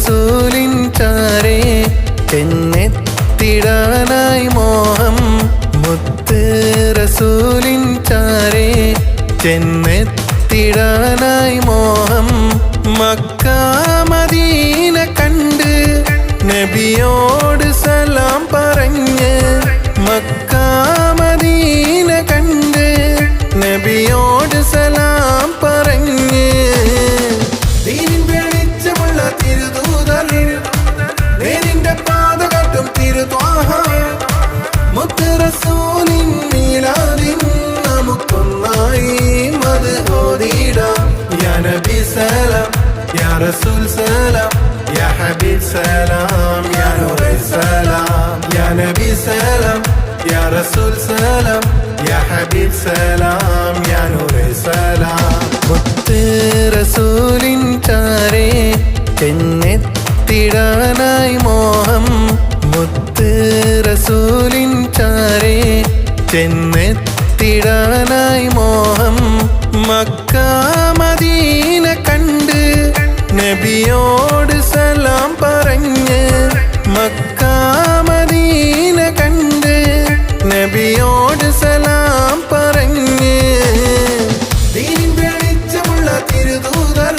റസൂലിൻ ചാരേ ചെന്നെത്തിടാനായി മോഹം മുത്ത് റസൂലിൻ ചാരേ ചെന്നെത്തിടാനായി മോഹം മക്ക മദീന കണ്ട് നബിയോട് സലാം പറഞ്ഞ് മക്ക മദീന കണ്ട് നബിയോട് സലാം പറഞ്ഞ് ദീനിൻ വെളിച്ചമുള്ള തിരുദൂതർ നേരിന്റെ പാത കാട്ടും തിരുത്വാഹ മുത്ത് റസൂലിൻ മീലാദിൻ നമുക്കൊന്നായി മദ് ഓതിടാം യാ നബി സലാം യാ റസൂൽ സലാം യാ ഹബീബ് സലാം യാ നൂറേ സലാം യാ നബി സലാം യാ റസൂൽ സലാം യാ ഹബീബ് സലാം യാ നൂറേ സലാം മുത്ത് റസൂലിൻ ചാരേ ചെന്നെത്തിടാനായി മോഹം മുത്ത് റസൂലിൻ ചാരേ ചെന്നെത്തിടാനായി മോഹം മക്ക മദീന കണ്ട് നബിയോട് സലാം പറഞ്ഞ് മക്ക മദീന കണ്ട് നബിയോട് സലാം പറഞ്ഞ് ദീനിൻ വെളിച്ചമുള്ള തിരുദൂതർ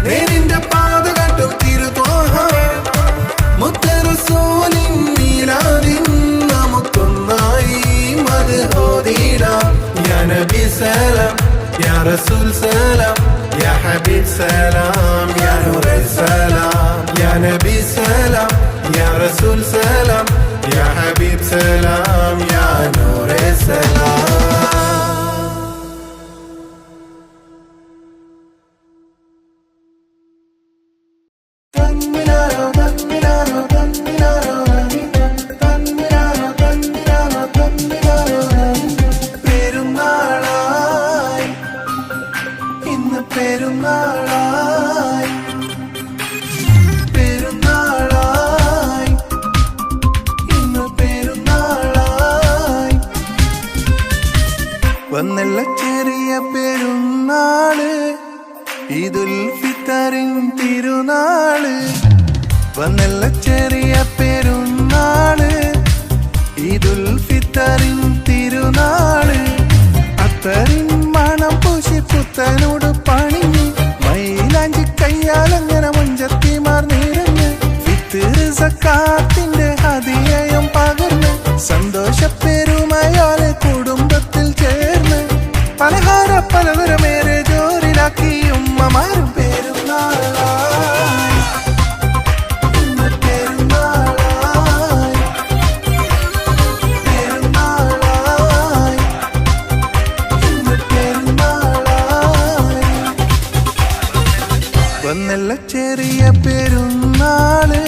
നേരിന്റെ പാത കാട്ടും തിരുത്വാഹ മുത്ത് റസൂലിൻ മീലാദിൻ നമുക്കൊന്നായി മദ് ഓതിടാം യാ നബി സലാം യാ റസൂൽ സലാം യാ ഹബീബ് സലാം യാ നൂറേ സലാം യാ നബി സലാം യാ റസൂൽ സലാം യാ ഹബീബ് സലാം യാ നൂറേ സലാം പെരുന്നാളായി ഇന്ന് പെരുന്നാളായി പെരുന്നാളായി ഇന്ന് പെരുന്നാളായി വന്നല്ല ചെറിയ പെരുന്നാള് ഈദുൽ ഫിത്തറിൻ തിരുനാള് വന്നല്ല ചെറിയ പെരുന്നാള് ഈദുൽ ഫിത്തറിൻ തിരുനാള് അത്തറിൻ മണം പൂശി പുത്തനോട് പണിഞ്ഞ് മൈലാഞ്ചി കയ്യാലങ്ങനെ മുഞ്ചത്തിമാർ നിറഞ്ഞ് ഫിത്തറ് സക്കാത്തിന്റെ ഹദിയയും പകർന്ന് സന്തോഷപ്പെരുമയോലെ കുടുംബത്തിൽ ചേർന്ന് പലഹാര പലതരമേറെ ജോറിലാക്കി ഉമ്മമാരും പെരുന്നാളായി ഇന്ന് പെരുന്നാളായി പെരുന്നാളായി ഇന്ന് പെരുന്നാളായി വന്നല്ല ചെറിയ പെരുന്നാള്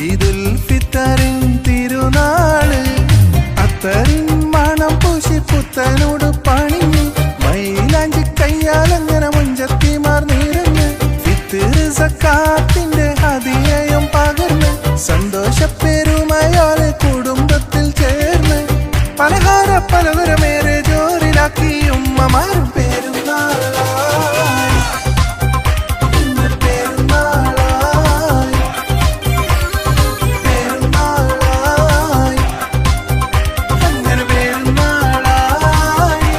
ഈദുൽ ഫിത്തറിൻ തിരുനാള് അത്തറിൻ മണം പൂശി പുത്തനോട് പണിഞ്ഞ് മൈലാഞ്ചി കയ്യാലങ്ങനെ മുഞ്ചത്തിമാർ നിറഞ്ഞ് ഫിത്തറ് സക്കാത്തിന്റെ ഹദിയയും പകർന്ന് സന്തോഷപ്പെരുമയോലെ കുടുംബത്തിൽ ചേർന്ന് പലഹാര പലതരമേറെ ജോറിലാക്കി ഉമ്മമാരും പെരുന്നാളായി ഇന്ന് പെരുന്നാളായി പെരുന്നാളായി അങ്ങനെ പെരുന്നാളായി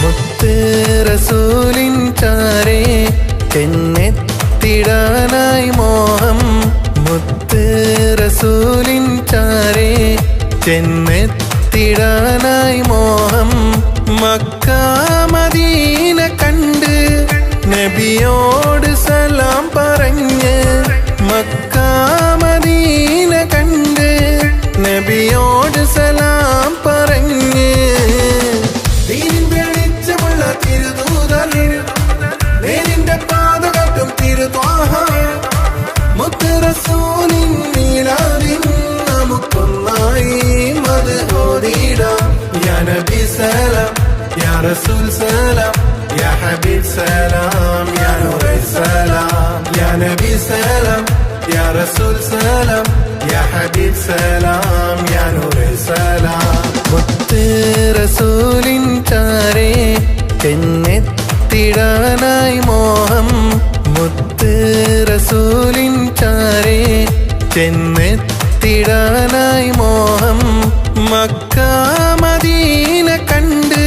മുത്ത് റസൂലിൻ ചാരേ ചെന്നെത്തിടാനായി മോഹം മുത്ത് റസൂലിൻ ചാരേ ചെന്നെത്തിടാനായി മോഹം മക്ക മദീന കണ്ട് നബിയോട് സലാം പറഞ്ഞ് മക്ക മദീന കണ്ട് നബിയോട് സലാം പറഞ്ഞ് ദീനിൻ വെളിച്ചമുള്ള തിരുദൂതർ നേരിന്റെ പാത കാട്ടും തിരുത്വാഹ മുത്ത് റസൂലിൻ മീലാദിൻ നമുക്കൊന്നായി മദ് ഓതിടാം യാ നബി സലാം യാ റസൂൽ സലാം യാ ഹബീബ് സലാം യാ നൂറേ സലാം യാ നബി സലാം യാ റസൂൽ സലാം യാ ഹബീബ് സലാം യാ നൂറേ സലാം. മുത്ത് റസൂലിൻ ചാരേ ചെന്നെത്തിടാനായി മോഹം, മുത്ത് റസൂലിൻ ചാരേ ചെന്നെത്തിടാനായി മോഹം. മക്ക മദീന കണ്ട്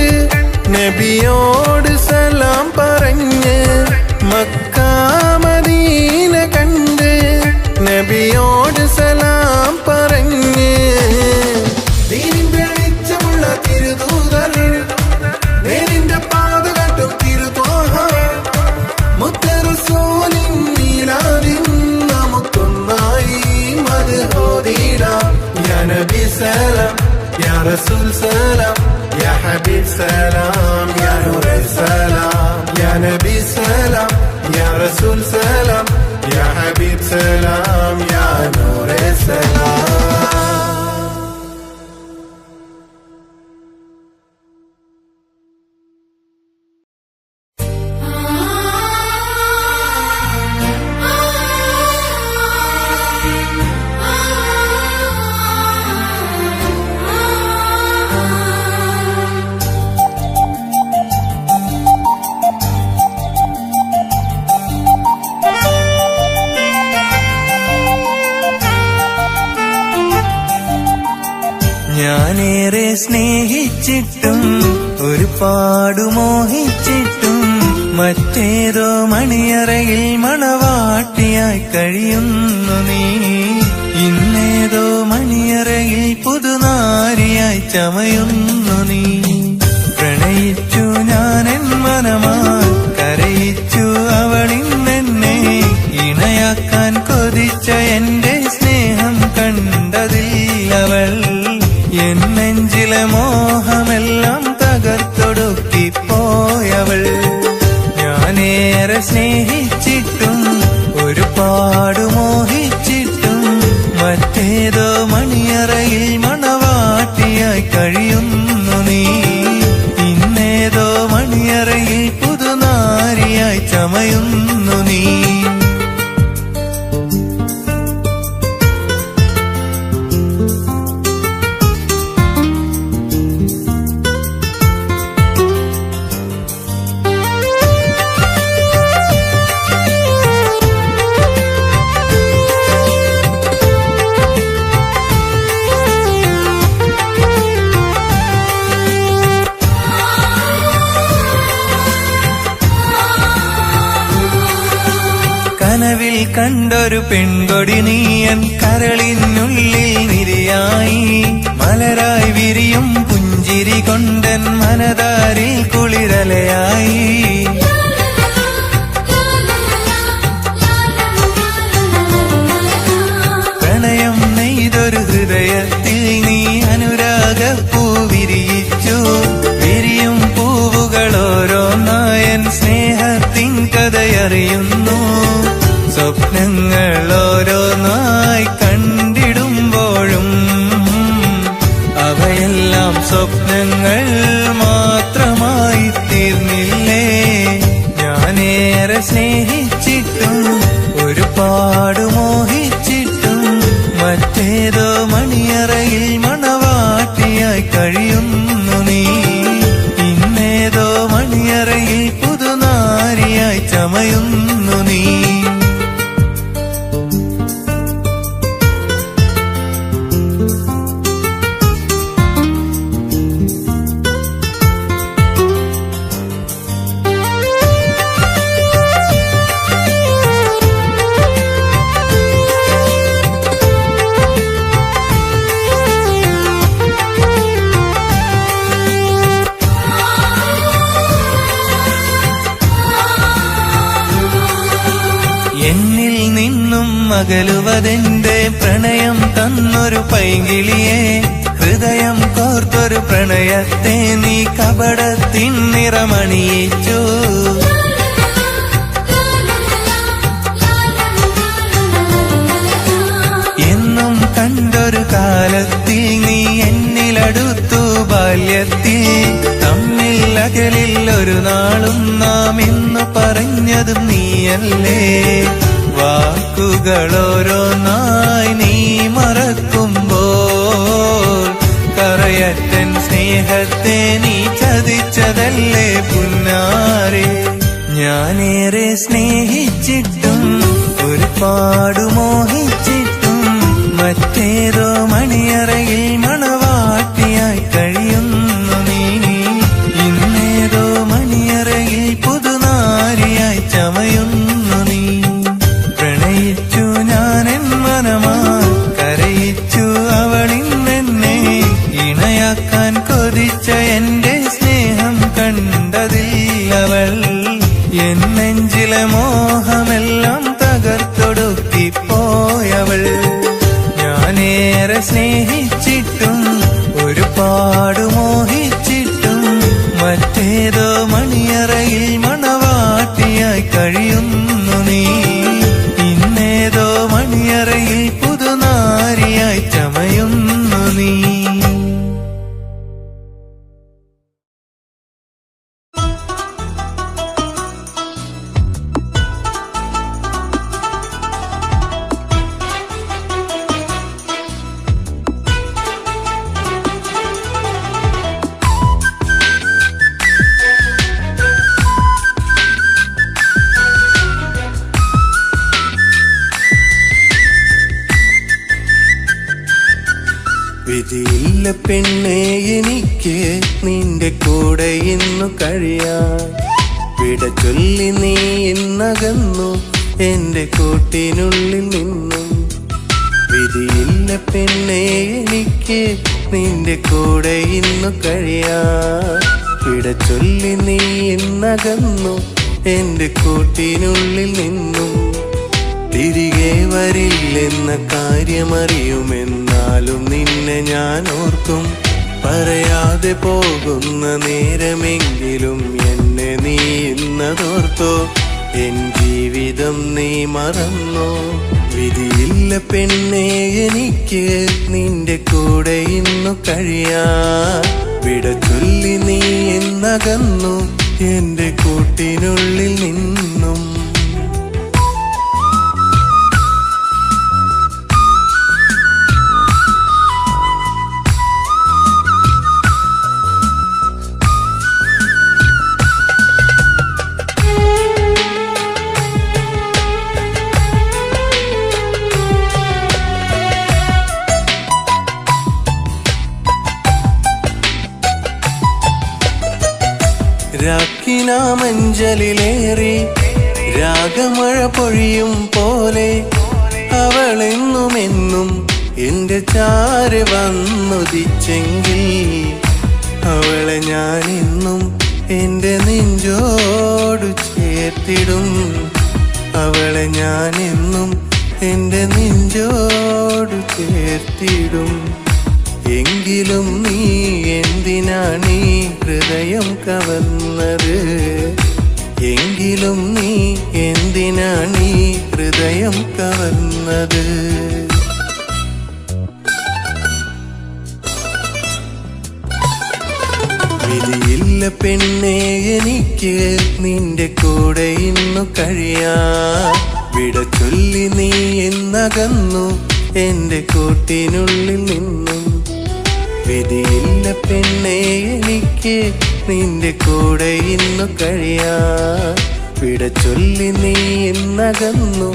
നബിയോട് സലാം പറഞ്ഞ്, മക്ക മദീന കണ്ട് നബിയോട് സലാം പറഞ്ഞ്. ദീനിൻ വെളിച്ചമുള്ള തിരുദൂതർ, നേരിന്റെ പാത കാട്ടും തിരുത്വാഹ, മുത്ത് റസൂലിൻ മീലാദിൻ നമുക്കൊന്നായി മദ്ഹോദിടാം. യാ നബി സലാം യാ റസൂൽ സലാം യാ ഹബീബ് സലാം യാ നൂറേ സലാം. യാ നബി സലാം യാ റസൂൽ സലാം യാ ഹബീബ് സലാം യാ നൂറേ സലാം. ഞാനേറെ സ്നേഹിച്ചിട്ടും ഒരുപാട് മോഹിച്ചിട്ടും മറ്റേതോ മണിയറയിൽ മണവാട്ടിയായി കഴിയുന്നു നീ. ഇന്നേതോ മണിയറയിൽ പുതുനാരിയായി ചമയുന്നു നീ. പ്രണയിച്ചു ഞാനെൻ മനമായി, കരയിച്ചു അവളിന്നെന്നെ. ഇണയാക്കാൻ കൊതിച്ച എന്റെ സ്നേഹം കണ്ടതില്ലവൾ. എൻ നെഞ്ചിലെ മോഹമെല്ലാം തകർത്തൊടുക്കി പോയവൾ. ഞാനേറെ സ്നേഹിച്ചിട്ടും ഒരുപാട് മോഹിച്ചിട്ടും മറ്റേതോ മണിയറയിൽ മണവാട്ടിയായി കഴിയുന്നു നീ. ഇന്നേതോ മണിയറയിൽ പുതുനാരിയായി ചമയുന്നു നീ. കനവിൽ കണ്ടൊരു പെൺകൊടി നീയൻ കരളിനുള്ളിൽ നിരയായി. മലരായി വിരിയും പുഞ്ചിരി കൊണ്ടൻ മനതാരിൽ കുളിരലയായി. പ്രണയം നെയ്തൊരു ഹൃദയത്തിൽ നീ അനുരാഗപ്പൂ വിരിയിച്ചു. വിരിയും പൂവുകളോരോന്നായൻ സ്നേഹത്തിൻ കഥയറിയുന്നു. സ്വപ്നങ്ങൾ ഓരോന്നായി കണ്ടിടുമ്പോഴും അവയെല്ലാം സ്വപ്നങ്ങൾ മാത്രമായി തീർന്നില്ലേ. ഞാനേറെ സ്നേഹിച്ചിട്ടും ഒരുപാട് മോഹിച്ചിട്ടും മറ്റേതോ മണിയറയിൽ മണവാട്ടിയായി കഴിയുന്നു നീ. ഇന്നേതോ മണിയറയിൽ പുതുനാരിയായി ചമയുന്നു നീ. എന്നിൽ നിന്നും അകലുവതെന്റെ പ്രണയം തന്നൊരു പൈങ്കിളിയെ. ഹൃദയം കോർത്തൊരു പ്രണയത്തെ നീ കപടത്തിൻ നിറമണിയിച്ചു. എന്നും കണ്ടൊരു കാലത്തിൽ നീ എന്നിലടുത്തു ബാല്യത്തിൽ. തമ്മിൽ അകലിൽ ഒരു നാളും നാം ഇന്നു പറഞ്ഞതും നീയല്ലേ. വാക്കുകളോരോന്നായി നീ മറക്കും ഇത്രയറ്റൻ സ്നേഹത്തെ നീ ചതിച്ചതല്ലേ പുന്നാരെ. ഞാനേറെ സ്നേഹിച്ചിട്ടും ഒരുപാട് മോഹിച്ചിട്ടും മറ്റേതോ മണിയറയിൽ മണവാട്ടിയായി കഴിയുന്നു നീ. ഇന്നേതോ മണിയറയിൽ പുതുനാരിയായി ചമയുന്നു നീ. പ്രണയിച്ചു ഞാനെൻ മനമായി കരയിച്ചു അവളിന്നെന്നെ. ഇണയാക്കാൻ കൊതിച്ച എന്റെ സ്നേഹം കണ്ടതില്ലവൾ. എൻ നെഞ്ചിലെ മോഹമെല്ലാം തകർത്തൊടുക്കിപ്പോയവൾ. ഞാനേറെ സ്നേഹിച്ചിട്ടും ഒരുപാട് മോഹിച്ചിട്ടും മറ്റേതോ മണിയറയിൽ മണവാട്ടിയായി കഴിയുന്നു നീ. ഇന്നേതോ മണിയറയിൽ പുതുനാരിയായി ചമയുന്നു നീ. വിധിയില്ല പെണ്ണേ എനിക്ക് നിന്റെ കൂടെ ഇന്നു കഴിയാൻ. വിട ചൊല്ലി നീ ഇന്നകന്നു എന്റെ കൂട്ടിനുള്ളിൽ നിന്നും. വിധിയില്ല പെണ്ണേ എനിക്ക് നിന്റെ കൂടെ ഇന്നു കഴിയാൻ. വിട ചൊല്ലി നീ ഇന്നകന്നു എന്റെ കൂട്ടിനുള്ളിൽ നിന്നും. തിരികെ വരില്ലെന്ന കാര്യമറിയുമെന്നാലും നിന്നെ ഞാൻ ഓർക്കും. പറയാതെ പോകുന്ന നേരമെങ്കിലും എന്നെ നീ ഇന്നതോർത്തോ. എൻ ജീവിതം നീ മറന്നോ. വിധിയില്ല പെണ്ണേ എനിക്ക് നിന്റെ കൂടെ ഇന്നു കഴിയാൻ. വിട ചൊല്ലി നീ ഇന്നകന്നു എന്റെ കൂട്ടിനുള്ളിൽ നിന്നും. രാക്കിനാമഞ്ചലിലേറി രാഗമഴ പൊഴിയും പോലെ അവളെന്നുമെന്നും എന്റെ ചാര് വന്നുദിച്ചെങ്കിൽ അവളെ ഞാനിന്നും എന്റെ നെഞ്ചോടു ചേർത്തിടും. അവളെ ഞാനെന്നും എന്റെ നെഞ്ചോടു ചേർത്തിടും. എങ്കിലും നീ എന്തിനാണീ ഹൃദയം കവർന്നത്. എങ്കിലും നീ എന്തിനാണീ ഹൃദയം കവർന്നത്. വിധിയില്ല പെണ്ണേ എനിക്ക് നിന്റെ കൂടെ ഇന്നു കഴിയാൻ. വിട ചൊല്ലി നീ എന്നകന്നു എന്റെ കൂട്ടിനുള്ളിൽ നിന്നും. വിധിയില്ല പെണ്ണേ എനിക്ക് നിന്റെ കൂടെ ഇന്നു കഴിയാൻ. വിട ചൊല്ലി നീ എന്നകന്നു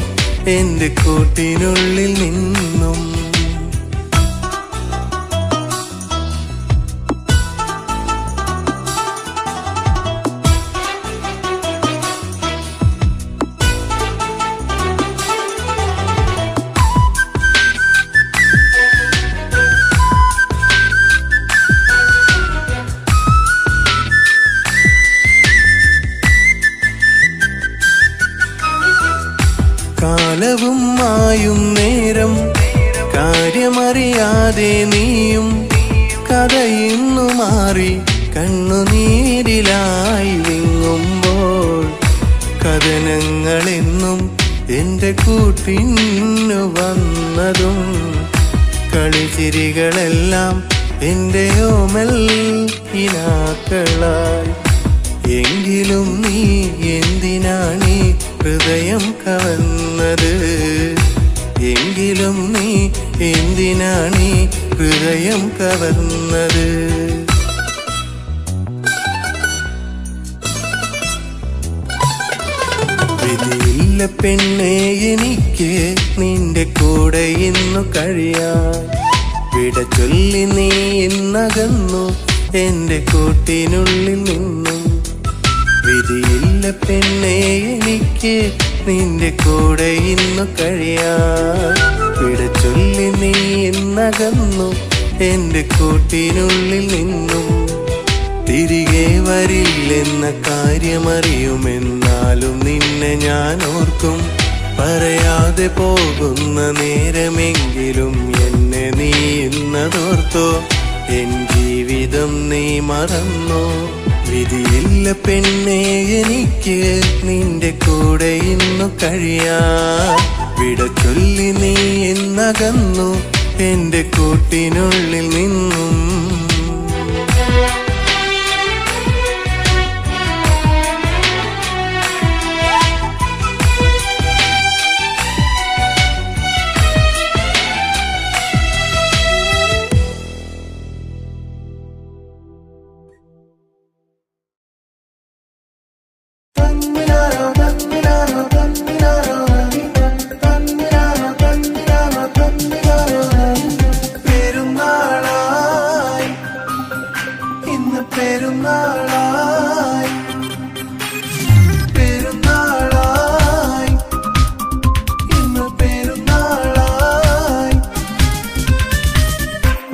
എന്റെ കൂട്ടിനുള്ളിൽ നിന്നും. കാലവും മായും നേരം കാര്യമറിയാതെ നീയും കഥയിന്നു മാറി കണ്ണുനീരിലായി വിങ്ങുമ്പോൾ. കഥനങ്ങളെന്നും എന്റെ കൂട്ടിന്നു വന്നതും കളിച്ചിരികളെല്ലാം എന്റെ ഓമൽ ഇനാക്കളായി. എങ്കിലും നീ എന്തിനാണീ ഹൃദയം കവർന്നത്. എങ്കിലും നീ എന്തിനാണീ ഹൃദയം കവർന്നത്. വിധിയില്ല പെണ്ണേ എനിക്ക് നിന്റെ കൂടെ ഇന്നു കഴിയാൻ. വിട ചൊല്ലി നീ ഇന്നകന്നു എന്റെ കൂട്ടിനുള്ളിൽ നിന്നും. വിധിയില്ല പെണ്ണേ എനിക്ക് നിന്റെ കൂടെ ഇന്നു കഴിയാൻ. വിട ചൊല്ലി നീ ഇന്നകന്നു എന്റെ കൂട്ടിനുള്ളിൽ നിന്നും. തിരികെ വരില്ലെന്ന കാര്യമറിയുമെന്നാലും നിന്നെ ഞാൻ ഓർക്കും. പറയാതെ പോകുന്ന നേരമെങ്കിലും എന്നെ നീ ഇന്നതോർത്തോ. എൻ ജീവിതം നീ മറന്നോ. വിധിയില്ല പെണ്ണേ എനിക്ക് നിന്റെ കൂടെ ഇന്നു കഴിയാൻ. വിട ചൊല്ലി നീ ഇന്നകന്നു എന്റെ കൂട്ടിനുള്ളിൽ നിന്നും.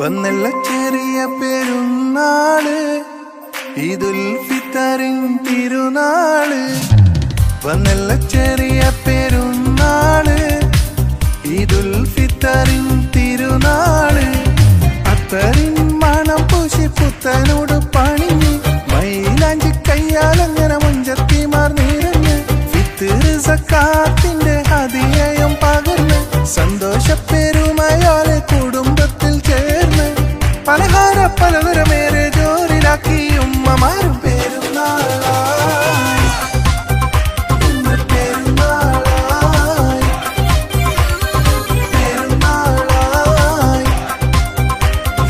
വന്നല്ല ചെറിയ പെരുന്നാള്, ഈദുൽ ഫിത്തറിൻ തിരുനാള്. വന്നല്ല ചെറിയ പെരുന്നാള്, ഈദുൽ ഫിത്തറിൻ തിരുനാള്. അത്തറിൻ മണം പൂശി പുത്തനോട് പണിഞ്ഞ് മൈലാഞ്ചി കയ്യാലങ്ങനെ മുഞ്ചത്തിമാർ നിറഞ്ഞ് ഫിത്തർ സക്കാത്തിന്റെ ഹദിയയും പകർന്ന് സന്തോഷപ്പെരുമയോലെ കുടുംബത്തിൽ ചേർന്ന് പലഹാര പലതരമേറെ ജോറിലാക്കി ഉമ്മമാരും പെരുന്നാളായി. ഇന്ന് പെരുന്നാളായി, പെരുന്നാളായി,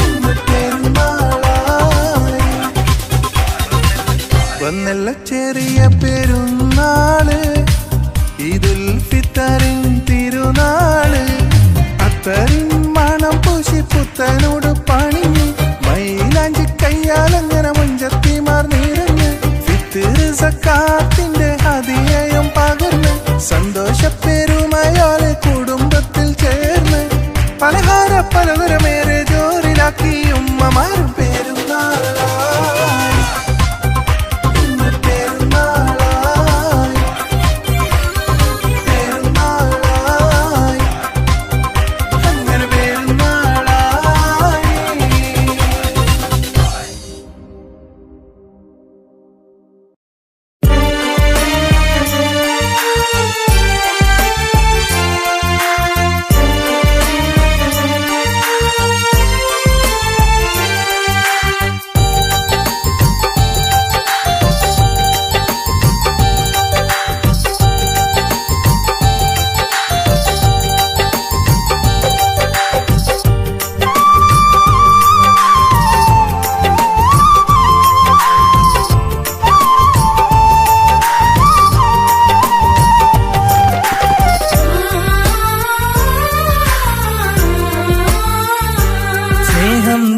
ഇന്ന് പെരുന്നാളായി. വന്നല്ല ചെറിയ പെരുന്നാള്, ഈദുൽ ഫിത്തറിൻ തിരുനാള്. അത്തറിൻ മണം പൂശി പുത്തനോട് പണിഞ്ഞ് മൈലാഞ്ചി കയ്യാലങ്ങനെ മുഞ്ചത്തിമാർ നിറഞ്ഞ് ഫിത്തർ സക്കാത്തിന്റെ ഹദിയയും പകർന്ന് സന്തോഷപ്പെരുമയോലെ കുടുംബത്തിൽ ചേർന്ന് പലഹാര പലതരമേറെ ജോറിലാക്കി ഉമ്മമാരും പെരുന്നാളായി. ഇന്ന് പെരുന്നാളായി, പെരുന്നാളായി, അങ്ങനെ പെരുന്നാളായി.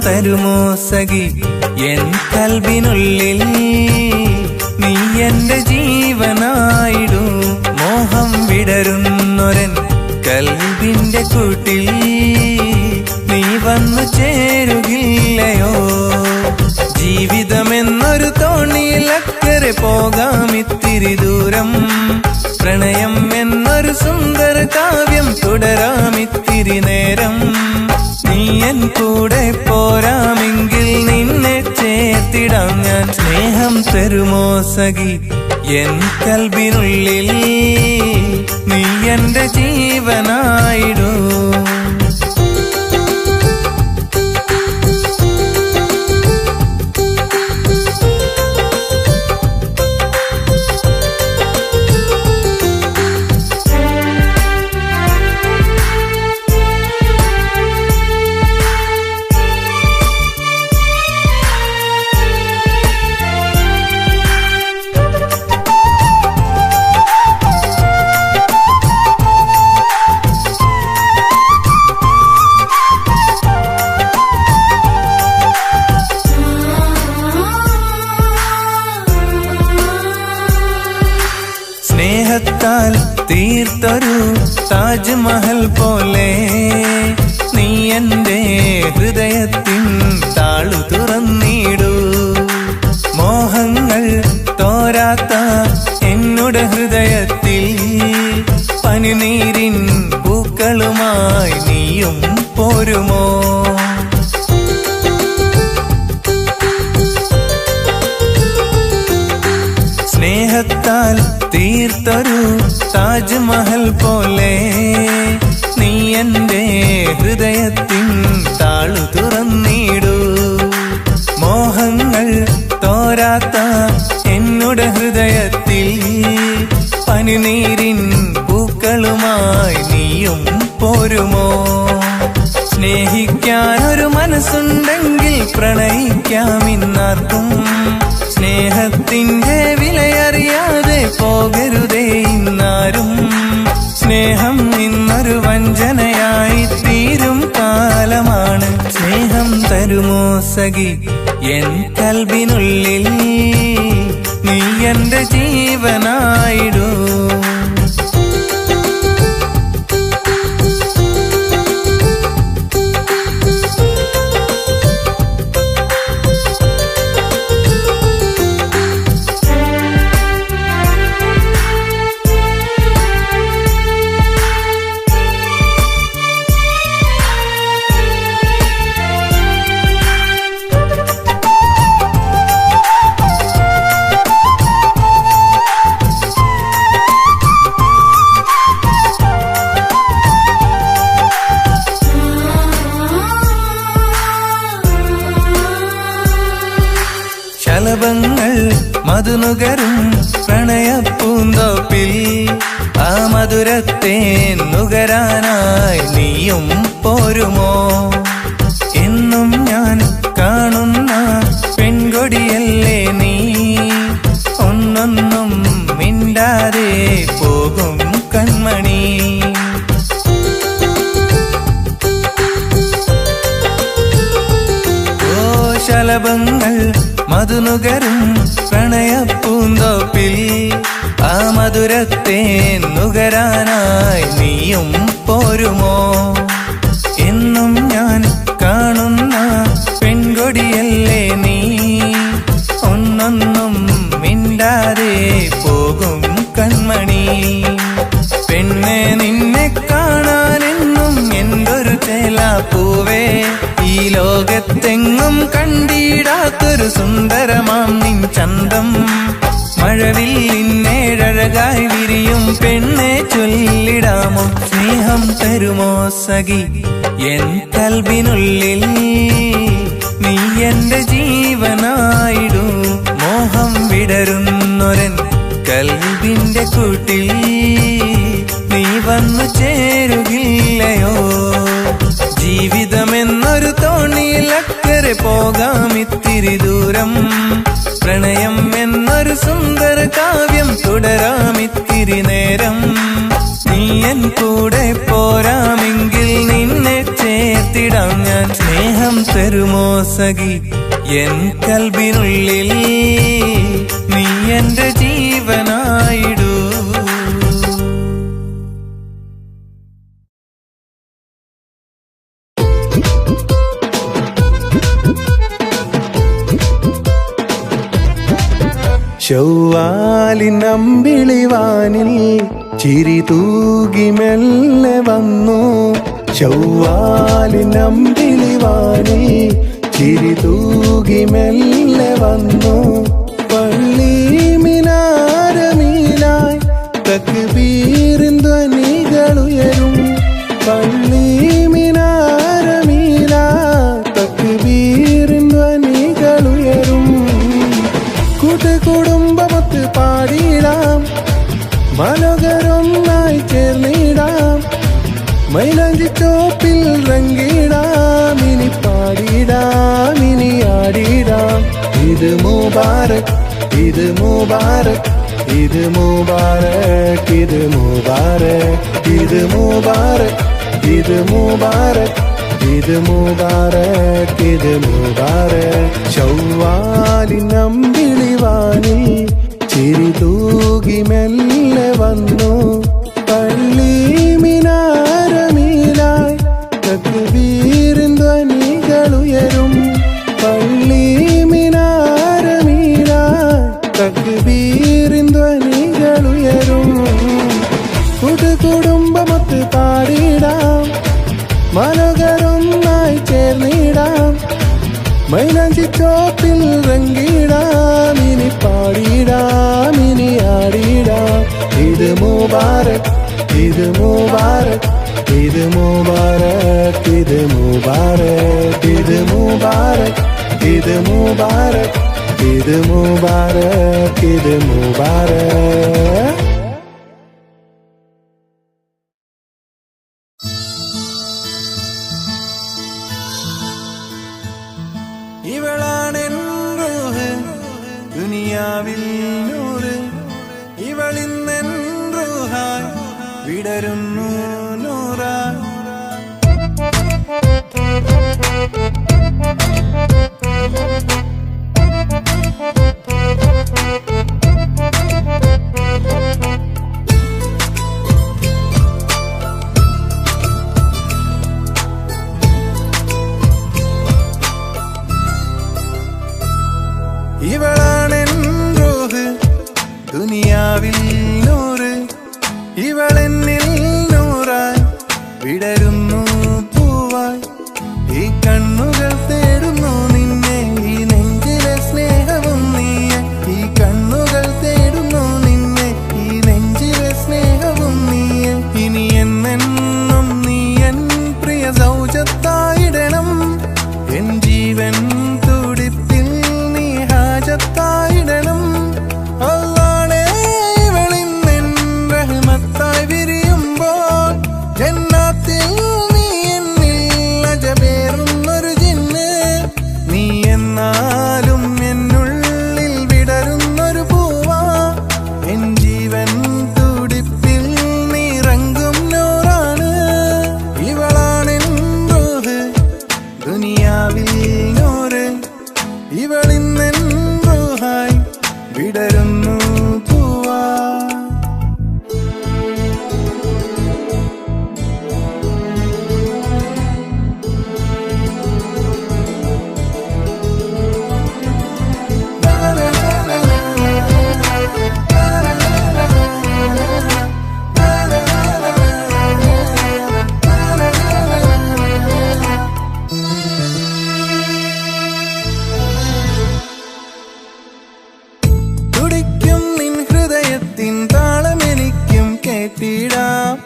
തരുമോ സഖി എൻ കൽബിനുള്ളിൽ നീ എന്റെ ജീവനായിടൂ. മോഹം വിടരുന്നൊരൻ കൽബിന്റെ കൂട്ടിൽ നീ വന്നു ചേരുകില്ലയോ. ജീവിതമെന്നൊരു തോണിയിൽ അക്കരെ പോകാം ഇത്തിരി ദൂരം. പ്രണയം എന്നൊരു സുന്ദര കാവ്യം തുടരാം ഇത്തിരി നേരം. നീ എൻ കൂടെ പോരാമെങ്കിൽ നിന്നെ ചേർത്തിടാം ഞാൻ. സ്നേഹം തരുമോ സഖി എൻ കൽബിനുള്ളിൽ നീ എന്റെ ജീവനായിടൂ. സ്നേഹത്താൽ തീർത്തൊരു താജ്മഹൽ പോലെ നീ എൻ്റെ ഹൃദയത്തിൻ താളു തുറന്നിടൂ. മോഹങ്ങൾ തോരാത്ത എന്നുടെ ഹൃദയത്തിൽ പനിനീരിൻ പൂക്കളുമായി നീയും പോരുമോ? സ്നേഹത്താൽ തീർത്തൊരു താജ്മഹൽ പോലെ നീ എൻ്റെ ഹൃദയത്തിൻ താളു തുറന്നിടൂ. മോഹങ്ങൾ തോരാത്ത എന്നുടെ ഹൃദയത്തിൽ പനിനീരിൻ പൂക്കളുമായി നീയും പോരുമോ? സ്നേഹിക്കാനൊരു മനസ്സുണ്ടെങ്കിൽ പ്രണയിക്കാം ഇന്നാർക്കും. സ്നേഹത്തിന്റെ വിലയറിയാതെ പോകരുതേ ഇന്നാരും. സ്നേഹം ഇന്നൊരു വഞ്ചനയായി തീരും കാലമാണ്. സ്നേഹം തരുമോ സഖി എൻ കൽബിനുള്ളിൽ, നീ എൻ്റെ ജീവനായിടൂ. ശലഭങ്ങൾ മധുനുകരും പ്രണയപ്പൂന്തോപ്പിൽ ആ മധുരത്തെ നുകരാനായി നീയും പോരുമോ? എന്നും ഞാൻ കാണുന്ന പെൺകൊടിയല്ലേ നീ, ഒന്നൊന്നും മിണ്ടാതെ പോകും കൺമണി. ഓ ശലഭങ്ങൾ മധുനുകരും പ്രണയപ്പൂന്തോപ്പിൽ ആ മധുരത്തെ നുകരാനായി നീയും പോരുമോ? എന്നും ഞാൻ കാണുന്ന പെൺകൊടിയല്ലേ നീ, ഒന്നൊന്നും മിണ്ടാതെ പോകും കൺമണി. പെണ്ണെ നിന്നെ കാണാനെന്നും എന്തൊരു ചേലാപ്പൂവേ, ഈ ലോകത്തെങ്ങും കണ്ടിടാത്തൊരു സുന്ദരമാം നിൻ ചന്തം. മഴവില്ലിന്നേഴഴകായി വിരിയും പെണ്ണെ ചൊല്ലിടാമോ? സ്നേഹം തരുമോ സഖി എൻ കൽബിനുള്ളിൽ, നീ എൻ്റെ ജീവനായിടൂ. മോഹം വിടരുന്നൊരൻ കൽബിന്റെ കൂട്ടിൽ നീ വന്നു ചേരുകില്ലയോ? ജീവിതമെന്നൊരു തോണിയിലക്കരെ പോകാം ഇത്തിരി ദൂരം. പ്രണയം എന്നൊരു സുന്ദര കാവ്യം തുടരാം ഇത്തിരി നേരം. നീ എൻ കൂടെ പോരാമെങ്കിൽ നിന്നെ ചേർത്തിടാം ഞാൻ. സ്നേഹം തരുമോ സഖി എൻ കൽബിനുള്ളിൽ, നീ എൻ്റെ ജീവനായിടൂ. ശൗവാലിനമ്പിളിവാനിൽ ചിരി തൂകി മെല്ലെ വന്നു. ശൗവാലിനമ്പിളിവാനിൽ ചിരി തൂകി മെല്ലെ വന്നു. പള്ളി മിനാരമീലായി തക്ബീറിൻ ധ്വനികളുയരും. പള്ളി മിനാരമീലായി തക്ബീറിൻ ധ്വനികളുയരും. കുടുംബമൊത്ത് പാടിടാം, മനോഹരൊന്നായി ചേർന്നിടാം. മൈലാഞ്ചി ചോപ്പിൽ റങ്ങിടാം, ഇനി പാടിടാം, ഇനി ആടിടാം. ഇത് മുബാരക്, ഇത് മുബാരക്, ഇത് മുബാരക്, ഇത് മുബാരക്, ഇത് മുബാരക്, ഇത് മുബാരക്, ഇത് മുബാരക്, ഇത് മുബാരക്. ശൗവാലിനമ്പിളിവാനിൽ ചിരി തൂകി മെല്ലെ വന്നു പള്ളി മിനാരമീലായി തക്ബീറിൻ ധ്വനികളുയരും പള്ളി മിനാരമീലായി തക്ബീറിൻ ധ്വനികളുയരും കുടുംബമൊത്ത് പാടിടാം മനോഹരൊന്നായി ചേർന്നിടാം മൈലാഞ്ചി ചോപ്പിൽ റംഗിടാം ഇനി പാടിടാം ഇനി ആടിടാം ഇത് മുബാരക് ഇത് മുബാരക് ഇത് മുബാരക് ഇത് മുബാരക് ഇത് മുബാരക് ഇത് മുബാരക് ഇത് മുബാരക് ഇത് മുബാരക്. ഇവളാണെൻ റൂഹ് ദുനിയാവിൽ നൂറ് ഇവളിന്നെൻ റൂഹായി വിടരുന്നു നൂറായി ഇവളാണെൻ റൂഹ് ദുനിയാവിൽ നൂറ് ഇവളെന്നിൽ നൂറായി വിടരുന്നു പൂവായി ഈ കണ്ണുകൾ തേടുന്നു നിന്നെ ഈ നെഞ്ചിലെ സ്നേഹവും നീയെ ഈ കണ്ണുകൾ തേടുന്നു നിന്നെ ഈ നെഞ്ചിലെ സ്നേഹവും നീയെ ഇനി എന്നെന്നും നീ എൻ പ്രിയ സൗജത്തായിടണം എൻ ജീവൻ തുടിപ്പിൽ നീ ഹാജത്തായിടണം അല്ലാണേ ഇവളിന്നെൻ റഹ്മത്തായി വിരിയുമ്പോൾ ജന്നാത്തിൽ നീ എന്നിൽ അജബേറുന്നൊരു ജിന്ന് നീ എന്നാലും എന്നുള്ളിൽ വിടരുന്നൊരു പൂവാ എൻ ജീവൻ തുടിപ്പിൽ നീ റങ്കും നൂറാണ് ഇവളാണെൻ റൂഹ് ദുനിയാവിൽ നൂറ് ഇവളിന്നെൻ റൂഹായി വിടരുന്നു പൂവാ. തുടിക്കും നിൻ ഹൃദയത്തിൻ താളമെനിക്കും കേട്ടിടാം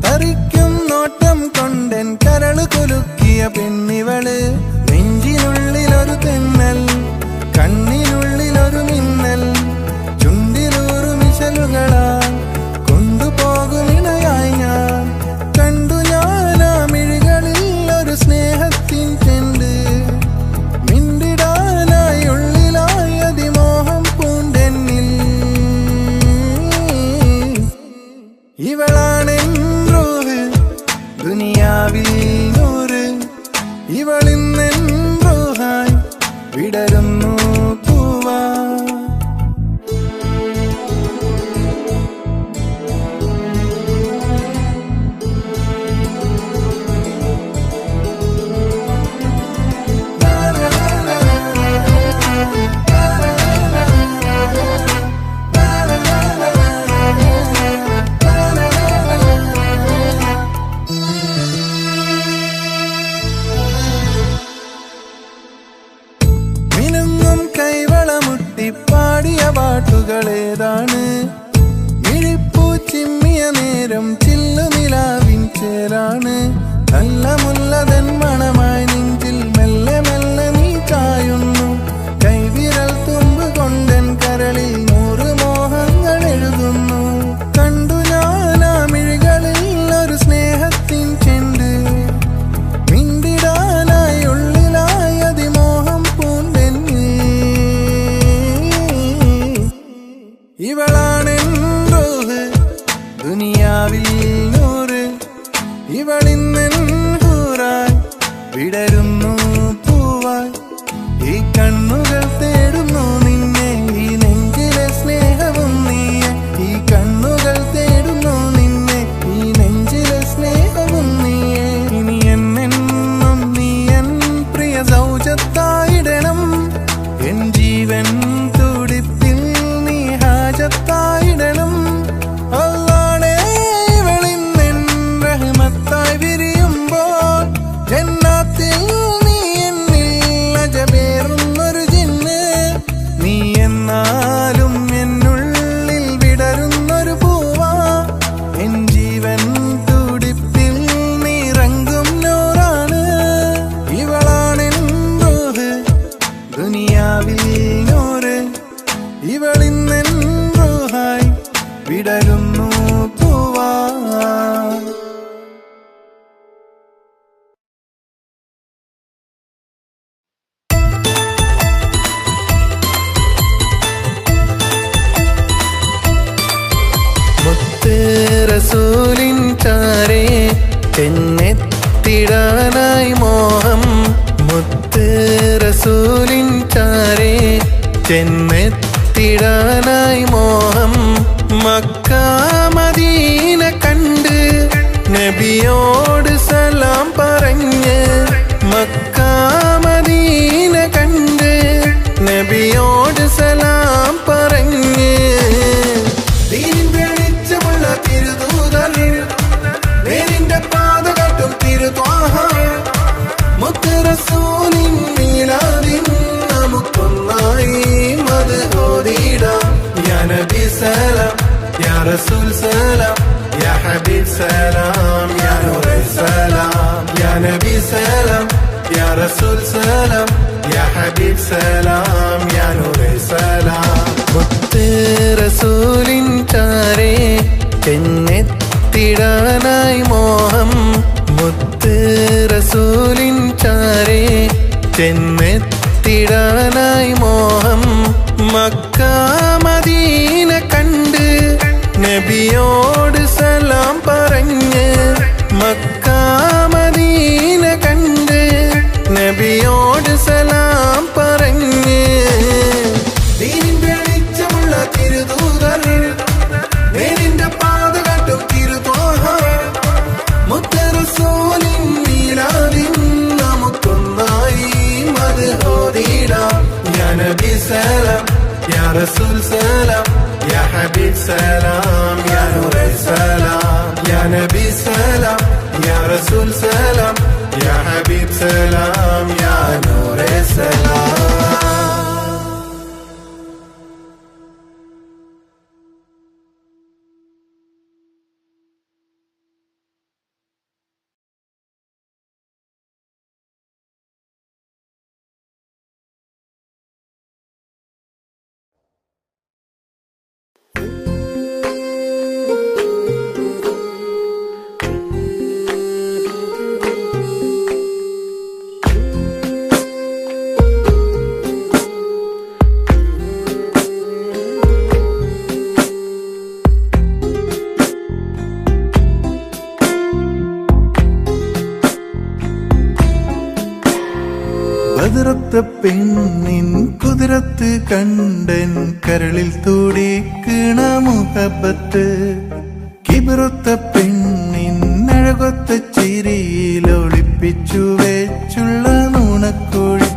തറിക്കും നോട്ടം കൊണ്ടൻ കരള് കുലുക്കിയ പെണ്ണിവള് നെഞ്ചിനുള്ളിലൊരു തെന്നൽ കണ്ണിനുള്ളിലൊരു മിന്നൽ ചുണ്ടിലൂറു മിശലുകളാൽ കൊണ്ടുപോകുമിണയായി ഞാൻ കണ്ടു ഞാൻ ആ മിഴികളിൽ ഒരു സ്നേഹത്തിൻ ചെണ്ട് മിണ്ടിടാനായി ഉള്ളിലായി അതിമോഹം പൂണ്ടെന്നിൽ ഇവളാണെൻ റൂഹ് ദുനിയാവിൽ നൂറ് ഇവളിന്നെൻ റൂഹായി വിടരുന്നു പൂവാ. മിനുങ്ങും കൈവളമുട്ടി പാടിയ പാട്ടുകളേതാണ് മിഴിപ്പൂ ചിമ്മിയ നേരം ചില്ലുനിലാവിൻ ചേരാണ് നല്ല മുല്ലതൻ മണമായി നെഞ്ചിൽ മെല്ലെ മെല്ലെ നീ ചായുന്നു കൈവിരൽ തുമ്പ് കൊണ്ടൻ കരളിൽ നൂറ് മോഹങ്ങൾ എഴുതുന്നു കണ്ടു ഞാൻ ആ മിഴികളിൽ ഒരു സ്നേഹത്തിൻ ചെണ്ട് മിണ്ടിടാനായി ഉള്ളിലായി അതിമോഹം പൂണ്ടെന്നിൽ ഇവളാണെൻ റൂഹ് ദുനിയാവിൽ നൂറ് ഇവളിന്നെൻ ഹൂറായി വിടരുന്നു പൂവായി ഈ കണ്ണുകൾ തേടുന്നു നിന്നെ ഈ നെഞ്ചിലെ സ്നേഹ വിടരുന്നു പൂവാ. മുത്ത് റസൂലിൻ ചാരേ ചെന്നെത്തിടാനായി മോഹം. മുത്ത് റസൂലിൻ ചാരേ ചെന്നെത്തിടാനായി മോഹം. മക്ക മദീന കണ്ട് നബിയോട് സലാം പറഞ്ഞ്. മക്ക മദീന കണ്ട് നബിയോട് സലാം പറഞ്ഞ്. ദീനിൻ വെളിച്ചമുള്ള തിരുദൂതൻ നേരിന്റെ പാത കാട്ടും തിരുത്വാഹ. മുത്ത് റസൂലിൻ മീലാദിൻ നമുക്കൊന്നായി മദ് ഓതിടാം. യാ നബി സലാം യാ റസൂൽ സലാം യാ ഹബീബ് സലാം യാ നൂറേ സലാം. യാ നബി സലാം യാ റസൂൽ സലാം യാ ഹബീബ് സലാം യാ നൂറേ സലാം. മുത്ത് റസൂലിൻ ചാരേ ചെന്നെത്തിടാനായി മോഹം. മുത്ത് റസൂലിൻ ചാരേ ചെന്നെത്തിടാനായി മോഹം. മക്ക മദീന കണ്ട് നബിയോട് സലാം പറഞ്ഞ്. മക്ക മദീന കണ്ട് നബിയോട് സലാം പറഞ്ഞ്. ദീനിൻ വെളിച്ചമുള്ള തിരുദൂതൻ നേരിന്റെ പാത കാട്ടും തിരുത്വാഹ. മുത്ത് റസൂലിൻ മീലാദിൻ നമുക്കൊന്നായി മദ് ഓതിടാം. യാ നബി സലാം യാ റസൂൽ സലാം യാ ഹബീബ് സലാം യാ നൂറേ സലാം. യാ നബി സലാം യാ റസൂൽ സലാം യാ ഹബീബ് സലാം യാ നൂറേ സലാം. ബദറത്ത പെണ്ണിൻ കുതിരത്ത് കണ്ടൻ കരളിൽ തുടിക്കണ മുഹബത്ത്. കിബിറുത്ത പെണ്ണിൻ അഴകൊത്ത ചിരിയിൽ ഒളിപ്പിച്ചു വെച്ചുള്ള നുണക്കോഴി.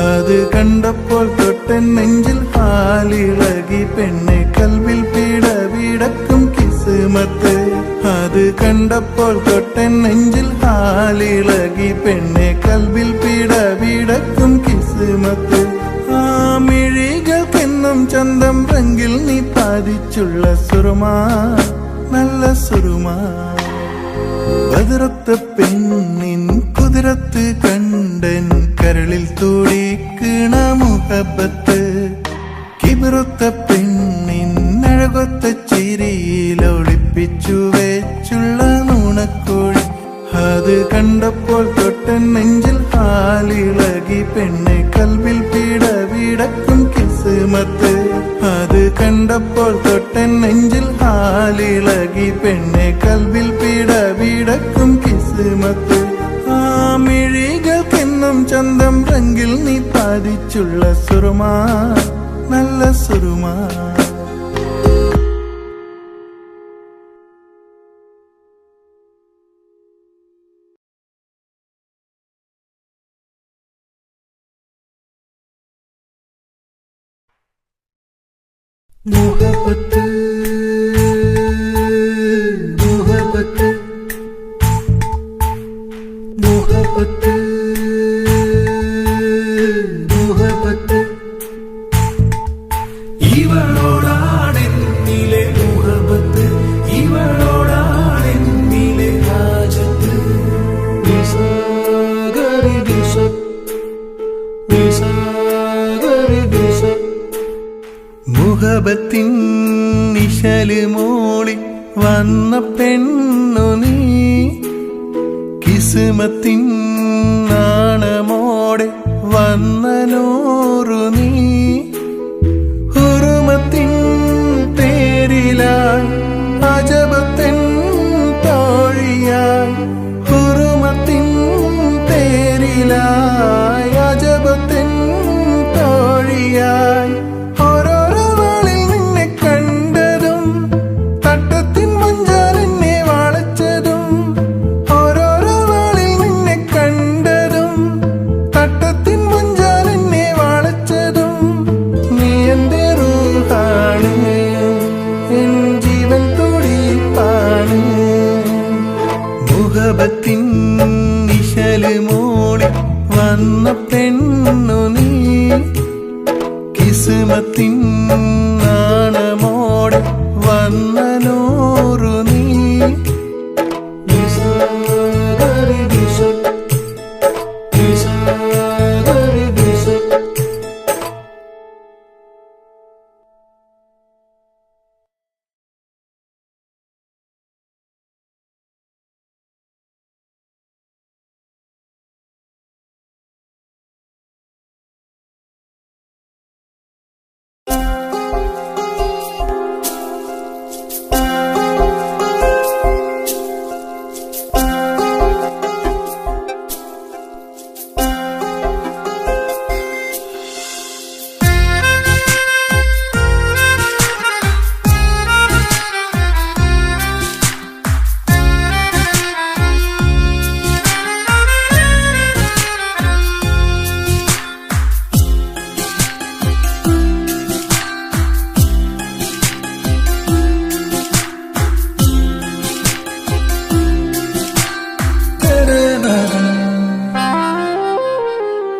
അത് കണ്ടപ്പോൾ തൊട്ടൻ നെഞ്ചിൽ ഹാലിളകി. പെണ്ണെ കൽവിൽ പിടവിടക്കും കിസ്മത്ത്. അത് കണ്ടപ്പോൾ തൊട്ടൻ നെഞ്ചിൽ ഹാലിളകി. പെണ്ണെ കൽവിൽ പിടവിടക്കും കിസ്മത്ത്. ആ മിഴികൾക്കെന്നും ചന്തം റങ്കിൽ നീ പാതിച്ചുള്ള സുറുമാ നല്ല സുറുമാ. ബദറത്ത പെണ്ണിൻ കുതിരത്ത് കണ്ടൻ കരളിൽ തുടിക്കണ മുഹബത്ത്. കിബിറുത്ത പെണ്ണിൻ അഴകൊത്ത ചിരിയിൽ ഒളിപ്പിച്ചു വെച്ചുള്ള നുണക്കോഴി. അത് കണ്ടപ്പോൾ തൊട്ടൻ നെഞ്ചിൽ ഹാലിളകി. പെണ്ണെ കൽവിൽ പിടവിടക്കും കിസ്മത്ത്. അത് കണ്ടപ്പോൾ തൊട്ടൻ നെഞ്ചിൽ ഹാലിളകി. പെണ്ണെ കൽവിൽ പിടവിടക്കും കിസ്മത്ത്. ആ മിഴികൾക്കെന്നും ചന്തം റങ്കിൽ നീ പാതിച്ചുള്ള സുറുമാ നല്ല സുറുമാ. മുഹബത്ത് മുഹബത്ത് മുഹബത്ത് മുഹബത്ത്. ഇവളോടാണെന്നിലെ മുഹബത്ത്. ഇവളോടാണെന്നിലെ ഹാജത്ത്. വിസാഗരി ദിശ വിസാഗരി ദിശ. മുഹബത്തിൻ നിശ നിശല് മൂളി വന്ന പെണ്ണു നീ കിസ്മത്തിൻ നാണമോടെ വന്ന നൂറു നീ ഹുറുമത്തിൻ പേരിലായി അജബത്തിൻ തോഴിയായി ഹുറുമത്തിൻ പേരിലായി അജബത്തിൻ തോഴിയായി ഓരോരോ വാളിൽ നിന്നെ കണ്ടതും തട്ടത്തിൻ മഞ്ചാൽ എന്നെ വളച്ചതും ഓരോരോ വാളിൽ നിന്നെ കണ്ടതും തട്ടത്തിൻ മഞ്ചാൽ എന്നെ വളച്ചതും നീ എന്റെ റൂഹാണ് എൻ ജീവൻ തുടിപ്പാണ് മുഹബത്തിൻ നിശല് മൂളി വന്ന പെണ്ണു നീ കിസ്മത്തിൻ നാണമോടെ വന്ന നൂറു നീ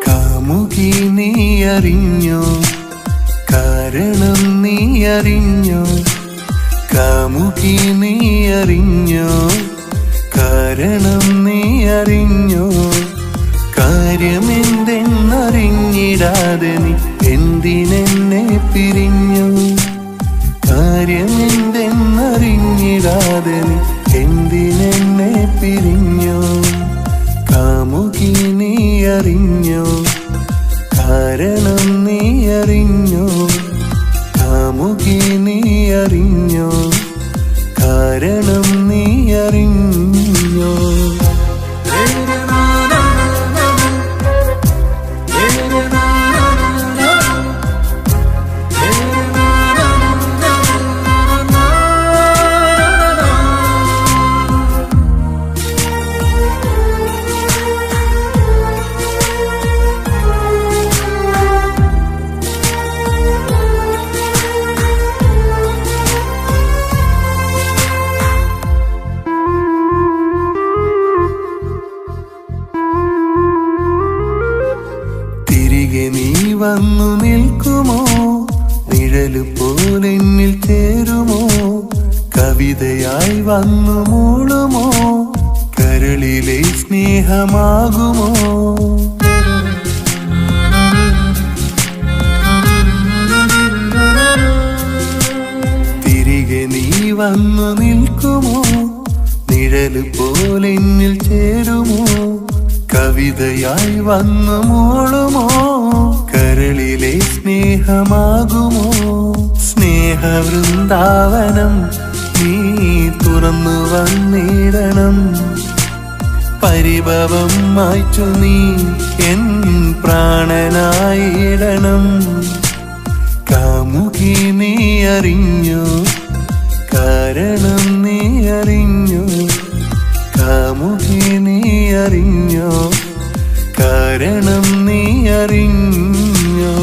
കാമുകി നീ അറിഞ്ഞോ കാരണം നീ അറിഞ്ഞോ കാമുകി നീ അറിഞ്ഞോ കാരണം നീ അറിഞ്ഞോ കാര്യമെന്തെന്നറിഞ്ഞിടാതെ നീ എന്തിനെന്നെ പിരിഞ്ഞു കാര്യമെന്തെന്നറിഞ്ഞിടാതെ നീ എന്തിനെന്നെ പിരിഞ്ഞു കാമുകി നീ അറിഞ്ഞോ കാരണം നീ അറിഞ്ഞോ കാമുകി നീ അറിഞ്ഞോ കാരണം നീ അറിഞ്ഞോ നീ വന്നു നിൽക്കുമോ നിഴല് പോലെന്നിൽ ചേരുമോ കവിതയായി വന്നു മൂളുമോ കരളിലെ സ്നേഹമാകുമോ തിരികെ നീ വന്നു നിൽക്കുമോ നിഴല് പോലെന്നിൽ ചേരുമോ കവിതയായി വന്നു മൂളുമോ കരളിലെ സ്നേഹമാകുമോ സ്നേഹവൃന്ദാവനം നീ തുറന്നു വന്നിടണം പരിഭവം മായ്ച്ചു നീ എൻ പ്രാണനായിടണം കാമുകി നീ അറിഞ്ഞു കാരണം നീ അറിഞ്ഞു കാമുകി നീ അറിഞ്ഞോ കാരണം നീ അറിഞ്ഞോ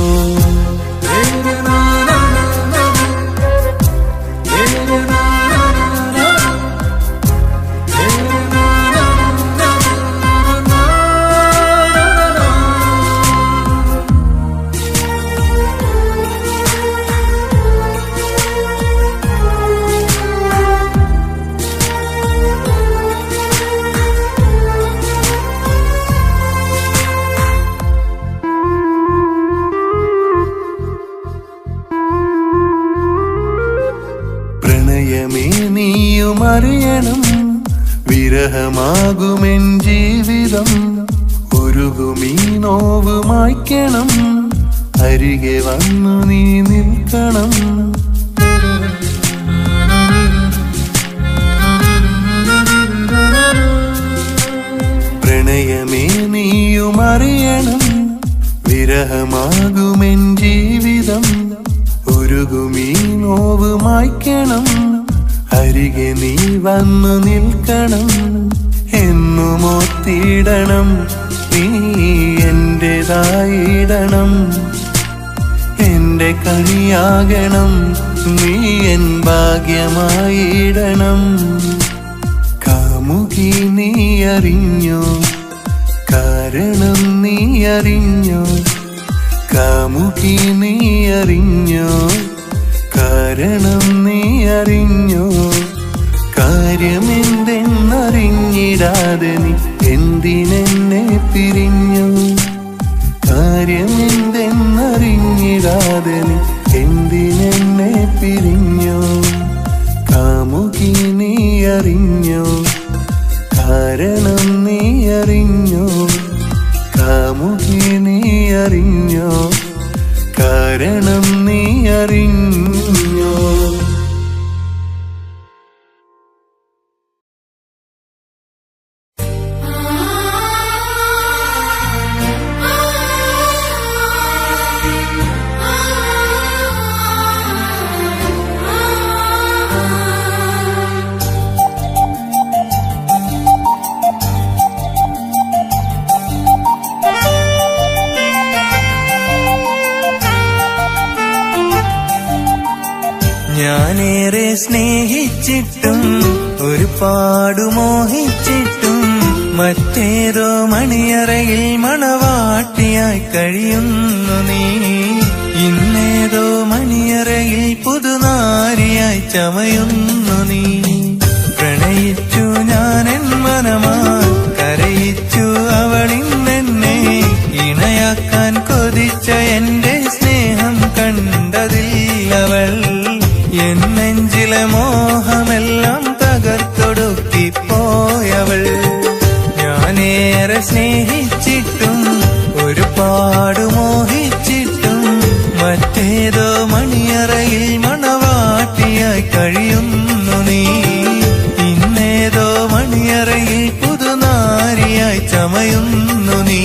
പ്രണയമേ നീയും അറിയണം, വിരഹമാകുമെൻ ജീവിതം. ഉരുകുമീ നോവ് മായ്ക്കണം, അരികെ വന്നു നീ നിൽക്കണം. പ്രണയമേ നീയും അറിയണം, വിരഹമാകുമെൻ ജീവിതം. ഉരുകുമീ നോവ് മായ്ക്കണം, അരികെ നീ വന്നു നിൽക്കണം. എന്നുമോത്തിടണം നീ എന്റേതായിടണം, എന്റെ കണിയാകണം നീ എൻ ഭാഗ്യമായിടണം. കാമുകി നീ അറിഞ്ഞോ, കാരണം നീ അറിഞ്ഞോ. കാമുകി നീ അറിഞ്ഞോ, കാരണം നീ അറിഞ്ഞോ. കാര്യമെന്തെന്നറിഞ്ഞിടാതെ നീ എന്തിനെന്നെ പിരിഞ്ഞു. കാര്യമെന്തെന്നറിഞ്ഞിടാതെ നീ എന്തിനെന്നെ പിരിഞ്ഞു. കാമുകി നീ അറിഞ്ഞോ, കാരണം നീ അറിഞ്ഞോ. കാമുകി നീ അറിഞ്ഞോ, കാരണം നീ അറിഞ്ഞോ. ഞാനേറെ സ്നേഹിച്ചിട്ടും ഒരുപാട് മോഹിച്ചിട്ടും മറ്റേതോ മണിയറയിൽ മണവാട്ടിയായി കഴിയുന്നു നീ. ഇന്നേതോ മണിയറയിൽ പുതുനാരിയായി ചമയുന്നു നീ. പ്രണയിച്ചു ഞാനെൻ മനമാൽ കരയിച്ചു അവളിന്നെന്നെ. ഇണയാക്കാൻ കൊതിച്ച എന്റെ സ്നേഹം കണ്ടതില്ലവൾ. എൻ നെഞ്ചിലെ മോഹമെല്ലാം തകർത്തൊടുക്കിപ്പോയവൾ. ഞാനേറെ സ്നേഹിച്ചിട്ടും ഒരുപാട് മോഹിച്ചിട്ടും മറ്റേതോ മണിയറയിൽ മണവാട്ടിയായി കഴിയുന്നു നീ. ഇന്നേതോ മണിയറയിൽ പുതുനാരിയായി ചമയുന്നു നീ.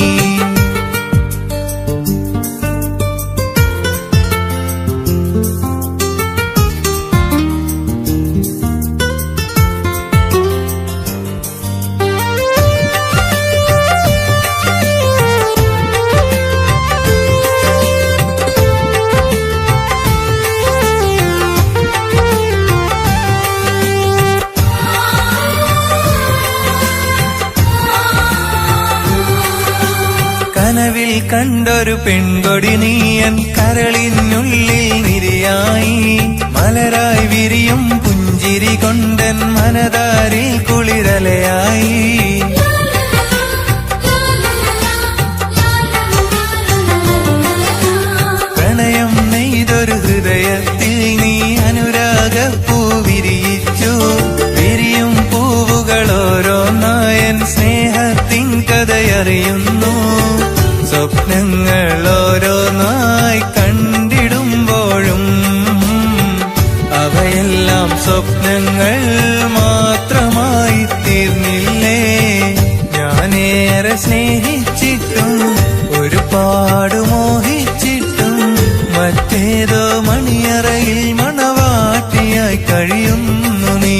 കനവിൽ കണ്ടൊരു പെൺകൊടി നീയൻ കരളിനുള്ളിൽ നിരയായി. മലരായി വിരിയും പുഞ്ചിരി കൊണ്ടൻ മനതാരിൽ കുളിരലയായി. പ്രണയം നെയ്തൊരു ഹൃദയത്തിൽ നീ അനുരാഗപ്പൂ വിരിയിച്ചു. വിരിയും പൂവുകളോരോന്നായൻ സ്നേഹത്തിൻ കഥയറിയുന്നു. സ്വപ്നങ്ങൾ ഓരോന്നായി കണ്ടിടുമ്പോഴും അവയെല്ലാം സ്വപ്നങ്ങൾ മാത്രമായി തീർന്നില്ലേ. ഞാനേറെ സ്നേഹിച്ചിട്ടും ഒരുപാട് മോഹിച്ചിട്ടും മറ്റേതോ മണിയറയിൽ മണവാട്ടിയായി കഴിയുന്നു നീ.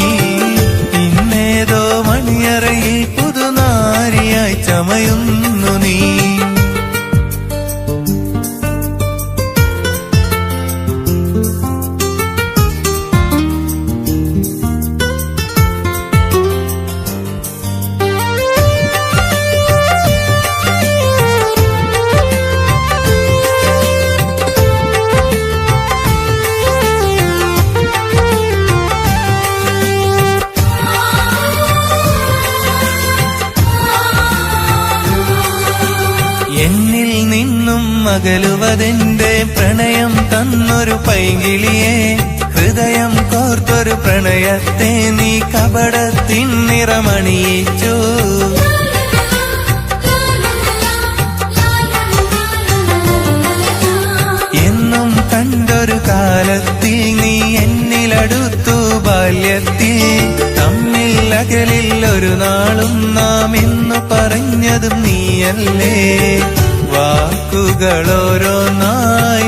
ഇന്നേതോ മണിയറയിൽ പുതുനാരിയായി ചമയുന്നു നീ. എന്നിൽ നിന്നും അകലുവതെന്റെ പ്രണയം തന്നൊരു പൈങ്കിളിയെ. ഹൃദയം കോർത്തൊരു പ്രണയത്തെ നീ കപടത്തിൻ നിറമണിയിച്ചു. എന്നും കണ്ടൊരു കാലത്തിൽ നീ എന്നിലടുത്തു ബാല്യത്തിൽ. തമ്മിൽ അകലിൽ ഒരു നാളും നാം എന്നു പറഞ്ഞതും നീയല്ലേ. വാക്കുകളോരോന്നായി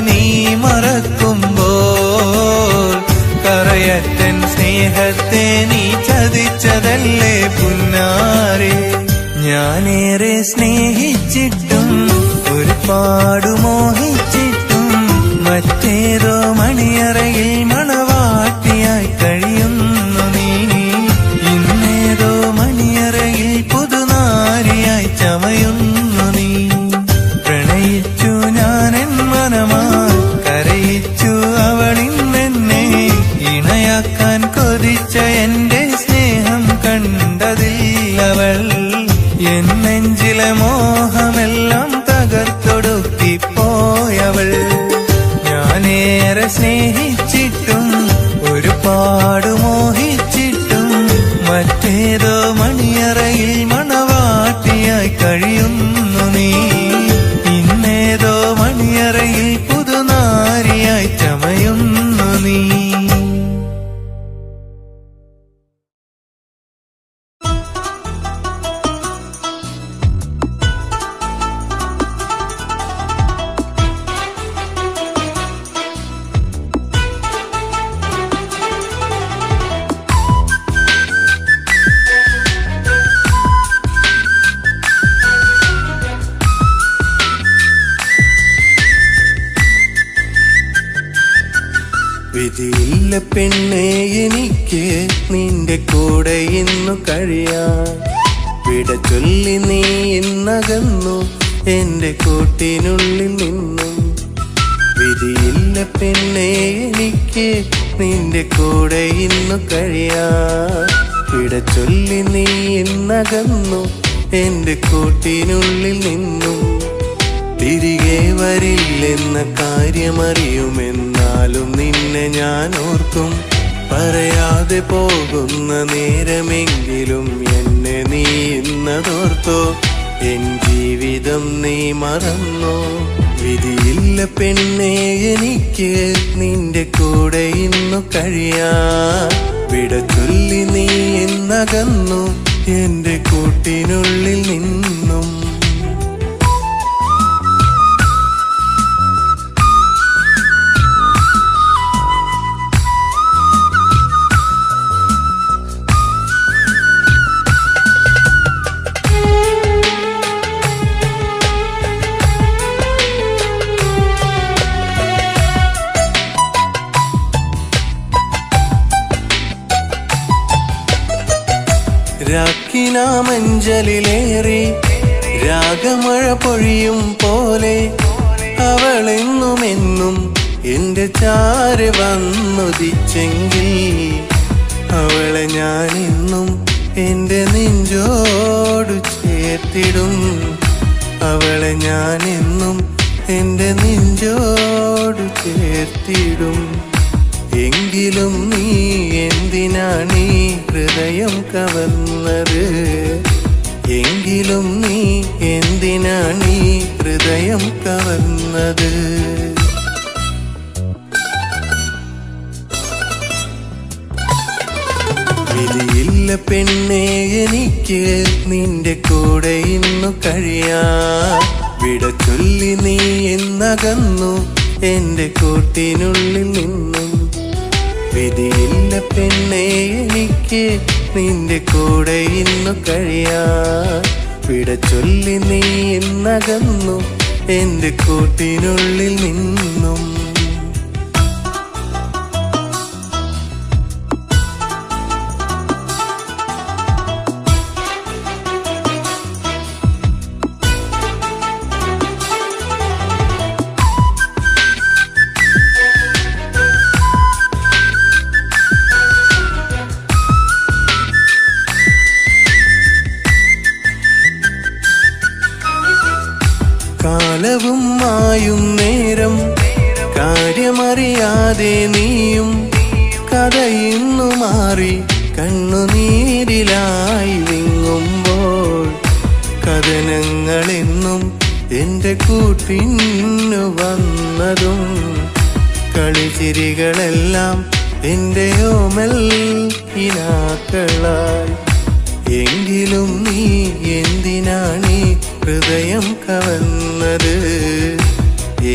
നീ മറക്കുമ്പോൾ കറയറ്റൻ സ്നേഹത്തെ നീ ചതിച്ചതല്ലേ പുന്നാരെ. ഞാനേറെ സ്നേഹിച്ചിട്ടും ഒരുപാട് മോഹിച്ചിട്ടും മറ്റേതോ മണിയറയിൽ മണവാട്ടിയായി കഴിയുന്നു നീ. ഇന്നേതോ മണിയറയിൽ പുതുനാരിയായി ചമയുന്നു നീ. പ്രണയിച്ചു ഞാനെൻ മനമായി കരയിച്ചു അവളിന്നെന്നെ. ഇണയാക്കാൻ കൊതിച്ച എന്റെ സ്നേഹം കണ്ടതില്ലവൾ. എൻ നെഞ്ചിലെ മോഹമെല്ലാം തകർത്തൊടുക്കിപ്പോയവൾ. ഞാനേറെ സ്നേഹിച്ചിട്ടും ഒരുപാട് മോഹിച്ചിട്ടും മറ്റേതോ മണിയറയിൽ മണവാട്ടിയായി കഴിയുന്നു നീ. ഇന്നേതോ മണിയറയിൽ പുതുനാരിയായി ചമയുന്നു നീ. വിധിയില്ല പെണ്ണേ എനിക്ക് നിന്റെ കൂടെ ഇന്നു കഴിയാൻ. വിട ചൊല്ലി നീ ഇന്നകന്നു എന്റെ കൂട്ടിനുള്ളിൽ നിന്നും. വിധിയില്ല പെണ്ണേ എനിക്ക് നിന്റെ കൂടെ ഇന്നു കഴിയാൻ. വിട ചൊല്ലി നീ ഇന്നകന്നു എന്റെ കൂട്ടിനുള്ളിൽ നിന്നും. തിരികെ വരില്ലെന്ന കാര്യമറിയുമെന്നാലും നിന്നെ ഞാൻ ഓർക്കും. പറയാതെ പോകുന്ന നേരമെങ്കിലും എന്നെ നീ ഇന്നതോർത്തോ. എൻ ജീവിതം നീ മറന്നോ. വിധിയില്ല പെണ്ണേ എനിക്ക് നിന്റെ കൂടെ ഇന്നു കഴിയാൻ. വിട ചൊല്ലി നീ ഇന്നകന്നു എന്റെ കൂട്ടിനുള്ളിൽ നിന്നും. രാക്കിനാമഞ്ചലിലേറി രാഗമഴ പൊഴിയും പോലെ അവളെന്നുമെന്നും എന്റെ ചാരെ വന്നുദിച്ചെങ്കിൽ അവളെ ഞാനെന്നും എന്റെ നെഞ്ചോടു ചേർത്തിടും. അവളെ ഞാനെന്നും എന്റെ നെഞ്ചോടു ചേർത്തിടും. എങ്കിലും നീ എന്തിനാണീ ഹൃദയം കവർന്നത്. എങ്കിലും നീ എന്തിനാണീ ഹൃദയം കവർന്നത്. വിധിയില്ല പെണ്ണേ എനിക്ക് നിന്റെ കൂടെ ഇന്നു കഴിയാൻ. വിട ചൊല്ലി നീ എന്നകന്നു എന്റെ കൂട്ടിനുള്ളിൽ നിന്നും. വിധിയില്ല പെണ്ണേ എനിക്ക് നിന്റെ കൂടെ ഇന്നു കഴിയാൻ. വിട ചൊല്ലി നീ എന്നകന്നു എന്റെ കൂട്ടിനുള്ളിൽ നിന്നും. കാലവും മായും നേരം കാര്യമറിയാതെ നീയും കഥ ഇന്നു മാറി കണ്ണുനീരിലായി വിങ്ങുമ്പോൾ കഥനങ്ങളെന്നും എന്റെ കൂട്ടിന്നു വന്നതും കളിച്ചിരികളെല്ലാം എന്റെ ഓമൽ ഇനാക്കളായി. എങ്കിലും നീ എന്തിനാണീ ഹൃദയം കവർന്നത്?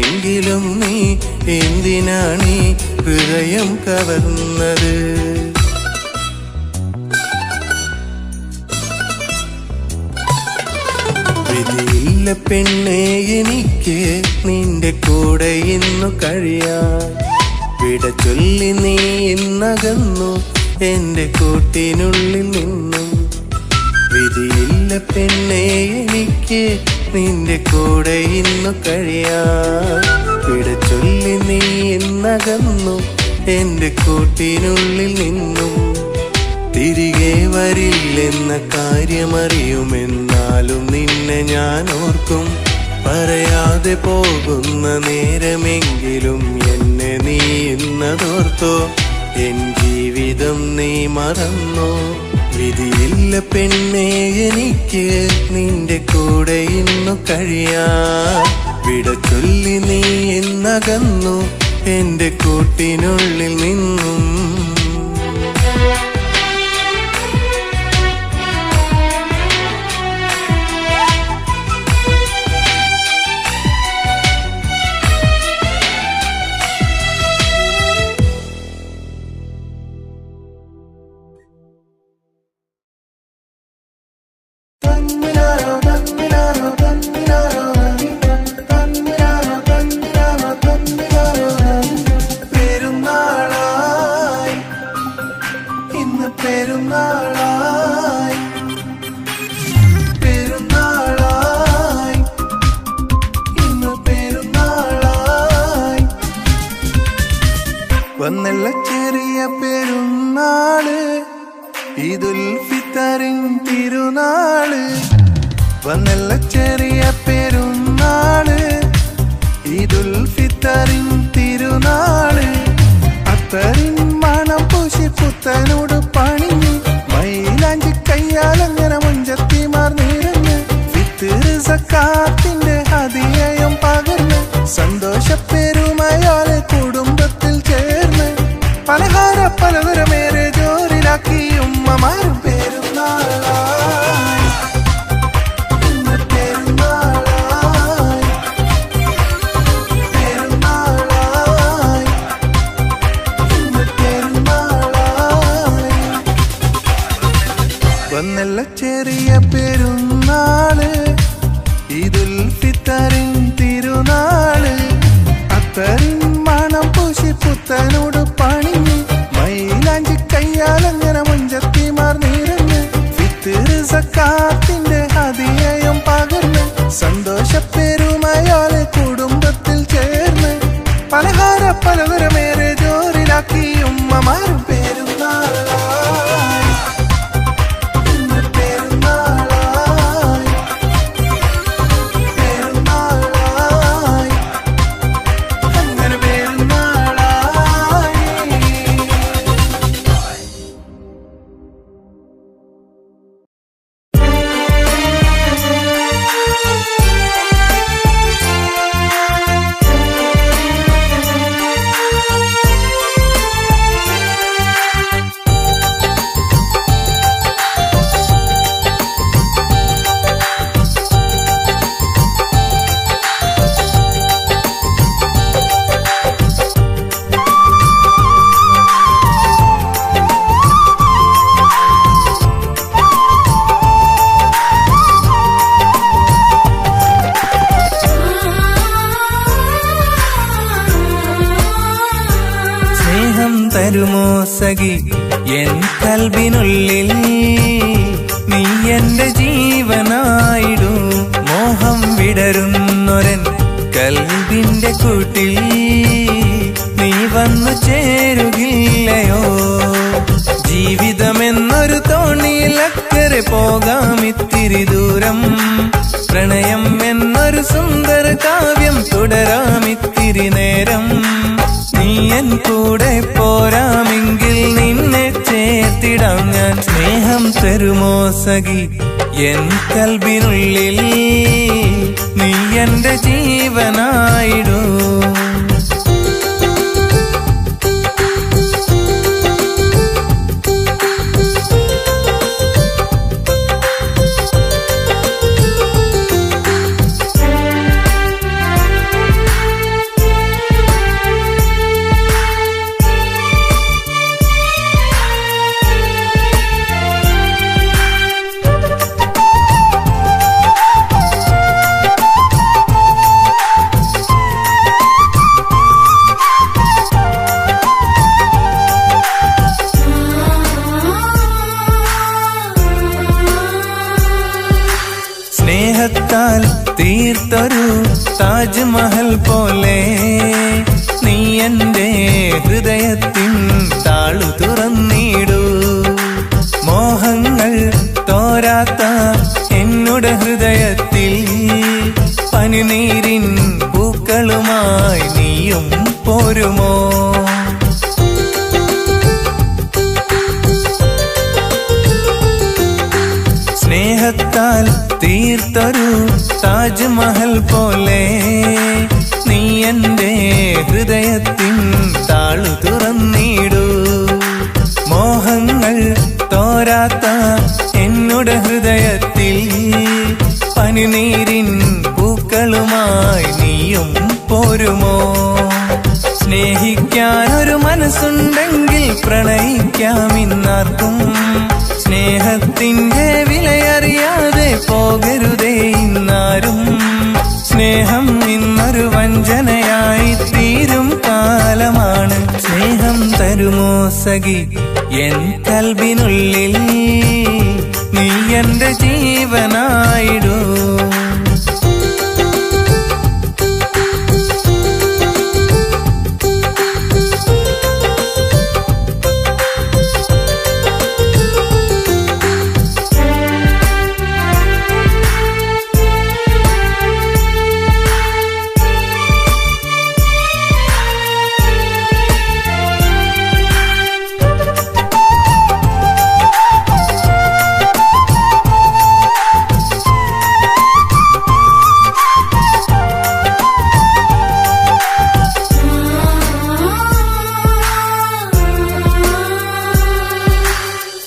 എങ്കിലും നീ എന്തിനാണീ ഹൃദയം കവർന്നത്? വിധിയില്ല പെണ്ണേ എനിക്ക് നിന്റെ കൂടെ ഇന്നു കഴിയാൻ. വിട ചൊല്ലി നീ ഇന്നകന്നു എന്റെ കൂട്ടിനുള്ളിൽ നിന്നും. വിധിയില്ല പെണ്ണേ എനിക്ക് നിന്റെ കൂടെ ഇന്നു കഴിയാൻ. വിട ചൊല്ലി നീ ഇന്നകന്നു എന്റെ കൂട്ടിനുള്ളിൽ നിന്നും. തിരികെ വരില്ലെന്ന കാര്യമറിയുമെന്നാലും നിന്നെ ഞാൻ ഓർക്കും. പറയാതെ പോകുന്ന നേരമെങ്കിലും എന്നെ നീ ഇന്നതോർത്തോ? എൻ ജീവിതം നീ മറന്നോ? വിധിയില്ല പെണ്ണേ എനിക്ക് നിന്റെ കൂടെ ഇന്നു കഴിയാൻ. വിട ചൊല്ലി നീ ഇന്നകന്നു എന്റെ കൂട്ടിനുള്ളിൽ നിന്നും. വന്നല്ല ചെറിയ പെരുന്നാള്, ഈദുൽ ഫിത്തറിൻ തിരുനാള്. വന്നല്ല ചെറിയ പെരുന്നാള്, ഈദുൽ ഫിത്തറിൻ തിരുനാള്. അത്തറിൻ മണം പൂശി പുത്തനോട് പണിഞ്ഞ് മൈലാഞ്ചി കയ്യാലങ്ങനെ മുഞ്ചത്തിമാർ നിറഞ്ഞ് ഫിത്തറ് സക്കാത്തിന്റെ ഹദിയയും പകർന്ന് സന്തോഷപ്പെരുമയാലെ കുടുംബത്തിൽ ചേർന്ന് പലഹാര പലതരമേറെ ജോറിലാക്കി ഉമ്മമാരും പെരുന്നാളായി. പെരുന്നാളായി പെരുന്നാളായി പെരുന്നാളായി. വന്നല്ല ചെറിയ പെരുന്നാള്, ഈദുൽ ഫിത്തറിൻ തിരുനാള്. അത്തറിൻ മണം പൂശി പുത്തനോട് പണിഞ്ഞ് മൈലാഞ്ചി കയ്യാലങ്ങനെ മുഞ്ചത്തിമാർ നിറഞ്ഞ് ഫിത്തറ് സക്കാത്തിന്റെ ഹദിയയും പകർന്ന് സന്തോഷപ്പെരുമയാലെ കുടുംബത്തിൽ ചേർന്ന് പലഹാര പലതരമേറെ ജോറിലാക്കി ഉമ്മമാരും പെരുന്നാളായി. പെരുന്നാളായി പെരുന്നാളായി അങ്ങനെ പെരുന്നാളായി. തരുമോ സഖി എൻ കൽബിനുള്ളിൽ, നീ എന്റെ ജീവനായിടൂ. മോഹം വിടരുന്നൊരൻ കൽബിന്റെ കൂട്ടിൽ നീ വന്നു ചേരുകില്ലയോ? ജീവിതമെന്നൊരു തോണിയിൽ അക്കരെ പോകാം ഇത്തിരി ദൂരം. പ്രണയം എന്നൊരു സുന്ദര കാവ്യം തുടരാം ഇത്തിരി നേരം. നീ എൻ കൂടെ പോരാമെങ്കിൽ നിന്നെ ചേർത്തിടാം ഞാൻ. സ്നേഹം തരുമോ സഖി എൻ കൽബിനുള്ളിൽ, നീ എന്റെ ജീവനായിടൂ. സ്നേഹത്താൽ തീർത്തൊരു താജ്മഹൽ പോലെ നീ എന്റെ ഹൃദയത്തിൻ താളു തുറന്നിടൂ. മോഹങ്ങൾ തോരാത്ത എന്നുടെ ഹൃദയത്തിൽ പനിനീരിൻ പൂക്കളുമായി നീയും പോരുമോ? സ്നേഹത്താൽ തീർത്തൊരു താജ്മഹൽ പോലെ നീ എന്റെ ഹൃദയത്തിൻ താളു തുറന്നിടൂ. മോഹങ്ങൾ തോരാത്ത എന്നുടെ ഹൃദയത്തിൽ പനിനീരിൻ പൂക്കളുമായി നീയും പോരുമോ? സ്നേഹിക്കാനൊരു മനസ്സുണ്ടെങ്കിൽ പ്രണയിക്കാമിന്നാർക്കും. സ്നേഹത്തിന്റെ വിലയറിയാതെ പോകരുതേ ഇന്നാരും. സ്നേഹം ഇന്നൊരു വഞ്ചനയായി തീരും കാലമാണ്. സ്നേഹം തരുമോ സഖി എൻ കൽബിനുള്ളിൽ, നീ എന്റെ ജീവനായിടൂ.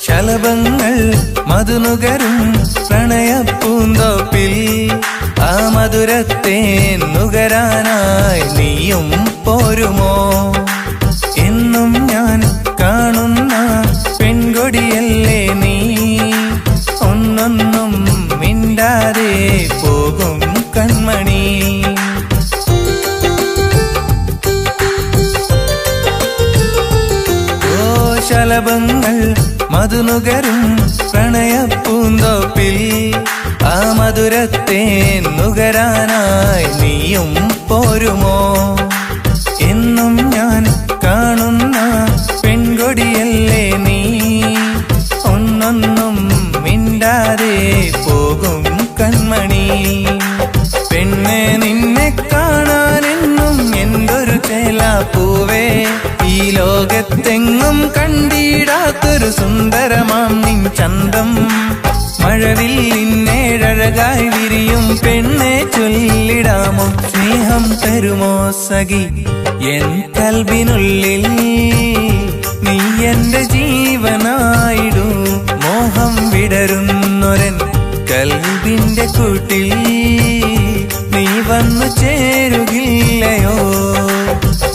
ശലഭങ്ങൾ മധുനുകരും പ്രണയപ്പൂന്തോപ്പിൽ ആ മധുരത്തെ നുകരാനായി നീയും പോരുമോ? എന്നും ഞാൻ കാണുന്ന പെൺകൊടിയല്ലേ നീ, ഒന്നൊന്നും മിണ്ടാതെ പോകും കൺമണി. ഓ ശലഭങ്ങൾ മധുനുകരും പ്രണയപ്പൂന്തോപ്പിൽ ആ മധുരത്തെ നുകരാനായി നീയും പോരുമോ? എന്നും ഞാൻ കാണുന്ന പെൺകൊടിയല്ലേ നീ, ഒന്നൊന്നും മിണ്ടാതെ പോകും കൺമണി. പെണ്ണെ നിന്നെ കാണാനെന്നും എന്തൊരു ചേലാപ്പൂവേ, ഈ ലോകത്തെങ്ങും കണ്ടിടാത്തൊരു സുന്ദരമാം നിൻ ചന്തം. മഴവില്ലിന്നേഴഴകായി വിരിയും പെണ്ണെ ചൊല്ലിടാമോ? സ്നേഹം തരുമോ സഖി എൻ കൽബിനുള്ളിൽ, നീ എന്റെ ജീവനായിടൂ. മോഹം വിടരുന്നൊരൻ കൽബിന്റെ കൂട്ടിൽ നീ വന്നു ചേരുകില്ലയോ?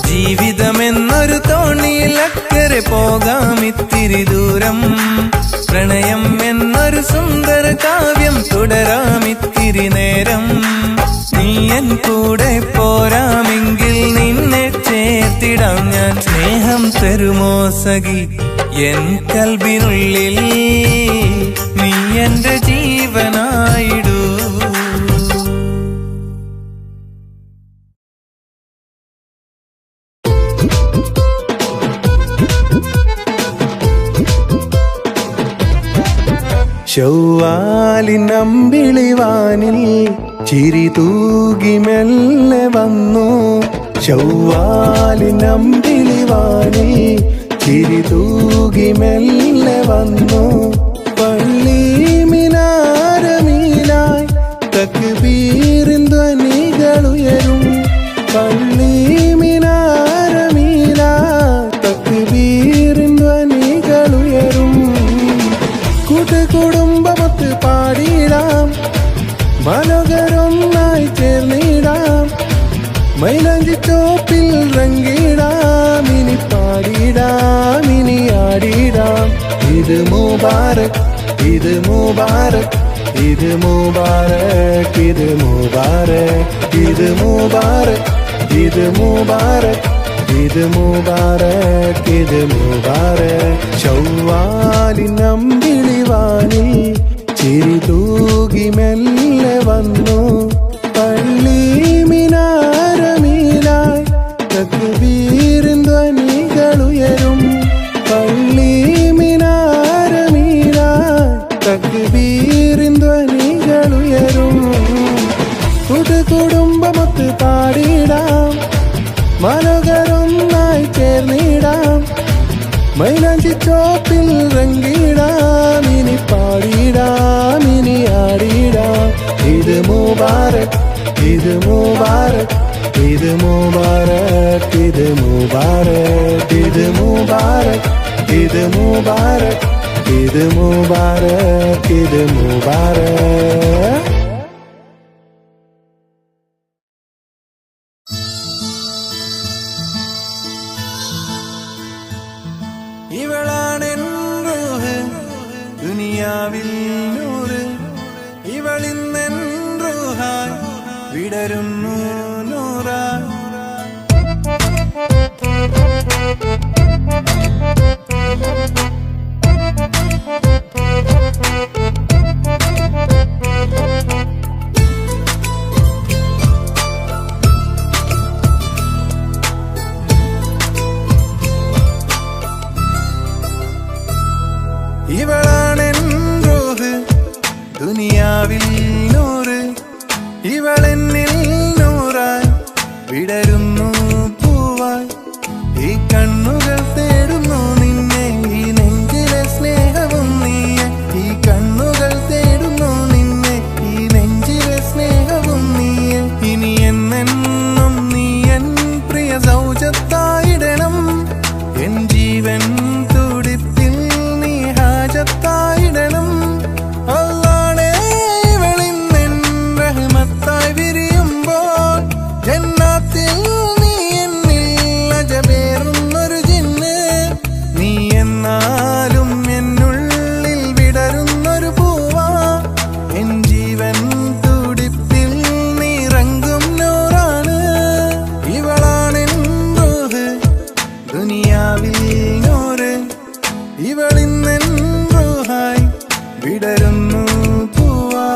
ജീവിതമെന്നൊരു തോണിയിൽ അക്കരെ പോകാം ഇത്തിരി ദൂരം. പ്രണയം എന്നൊരു സുന്ദര കാവ്യം തുടരാം ഇത്തിരി നേരം. നീ എൻ കൂടെ പോരാമെങ്കിൽ നിന്നെ ചേർത്തിടാം ഞാൻ. സ്നേഹം തരുമോ സഖി എൻ കൽബിനുള്ളിൽ, നീ എന്റെ ജീവനായിടൂ. ശൗവാലിനമ്പിളിവാനിൽ ചിരി തൂകി മെല്ലെ വന്നു. ശൗവാലിനമ്പിളി വാനിൽ ചിരി തൂകി മെല്ലെ വന്നു പള്ളി മിനാരമീലായി തക്ബീറിൻ ധ്വനികളുയരും പള്ളി മിനാരമീലായി തക്ബീറിൻ ധ്വനികളുയരും കൂട്ടുകുടുംബമൊത്ത് പാടിടാം മനോഹരൊന്നായി ചേർന്നിടാം മൈലാഞ്ചി ചോപ്പിൽ റങ്ങിടാം ഇനി പാടിടാം ഇനി ആടിടാം ഇത് മുബാരക് ഇത് മുബാരക് ഇത് മുബാരക് ഇത് മുബാരക് ഇത് മുബാരക് ഇത് മുബാരക് ഇത് മുബാരക് ഇത് മുബാരക് ശൗവാലിൻ അമ്പിളിവാനിൽ ചിരി തൂകി മെല്ലെ വന്നു പള്ളി മിനാരമീലായി തക്ബീറിൻ ധ്വനികളുയരും പള്ളി മിനാരമീലായി തക്ബീറിൻ ധ്വനികളുയരും കൂട്ടുകുടുംബമൊത്ത് പാടിടാം മനോഹരൊന്നായി ചേർന്നിടാം മൈലാഞ്ചി ചോപ്പിൽ റങ്ങിടാം ഇനി പാടിടാം ഇനി ആടിടാം ഇത് മുബാരക് ഇത് മുബാരക് ഇത് മുബാരക് ഇത് മുബാരക് ഇത് മുബാരക് ഇത് മുബാരക് ഇത് മുബാരക് ഇത് മുബാരക് ഇവളാണെൻ റൂഹ് ദുനിയാവിൽ നൂറ് ഇവളിന്നെൻ റൂഹായി വിടരുന്നു നൂറായി ഇവളാണെൻ റൂഹ് ദുനിയാവിൽ നൂറ് ഇവളെന്നിൽ നൂറായി വിടരുന്നു പൂവായി ഈ കണ്ണുകൾ തേടുന്നു നിന്നെ ഈ നെഞ്ചിലെ സ്നേഹവും നീയെ ഈ കണ്ണുകൾ തേടുന്നു നിന്നെ ഈ നെഞ്ചിലെ സ്നേഹവും നീയെ ഇനി എന്നെന്നും നീ എൻ പ്രിയ സൗജത്തായിടണം എൻ ജീവൻ തുടിപ്പിൽ നീ ഹാജത്തായിടണം അല്ലാണേ ഇവളിന്നെൻ റഹ്മത്തായി വിരിയുമ്പോൾ ജന്നാത്തിൽ നീ എന്നിൽ അജബേറുന്നൊരു ജിന്ന് നീ എന്നാലും എന്നുള്ളിൽ വിടരുന്നൊരു പൂവാ എൻ ജീവൻ തുടിപ്പിൽ നീറങ്ങും നൂറാണ് ഇവളാണെൻ റൂഹ് ദുനിയാവിൽ നൂറ് ഇവളിന്നെൻ റൂഹായി വിടരുന്നു പൂവാ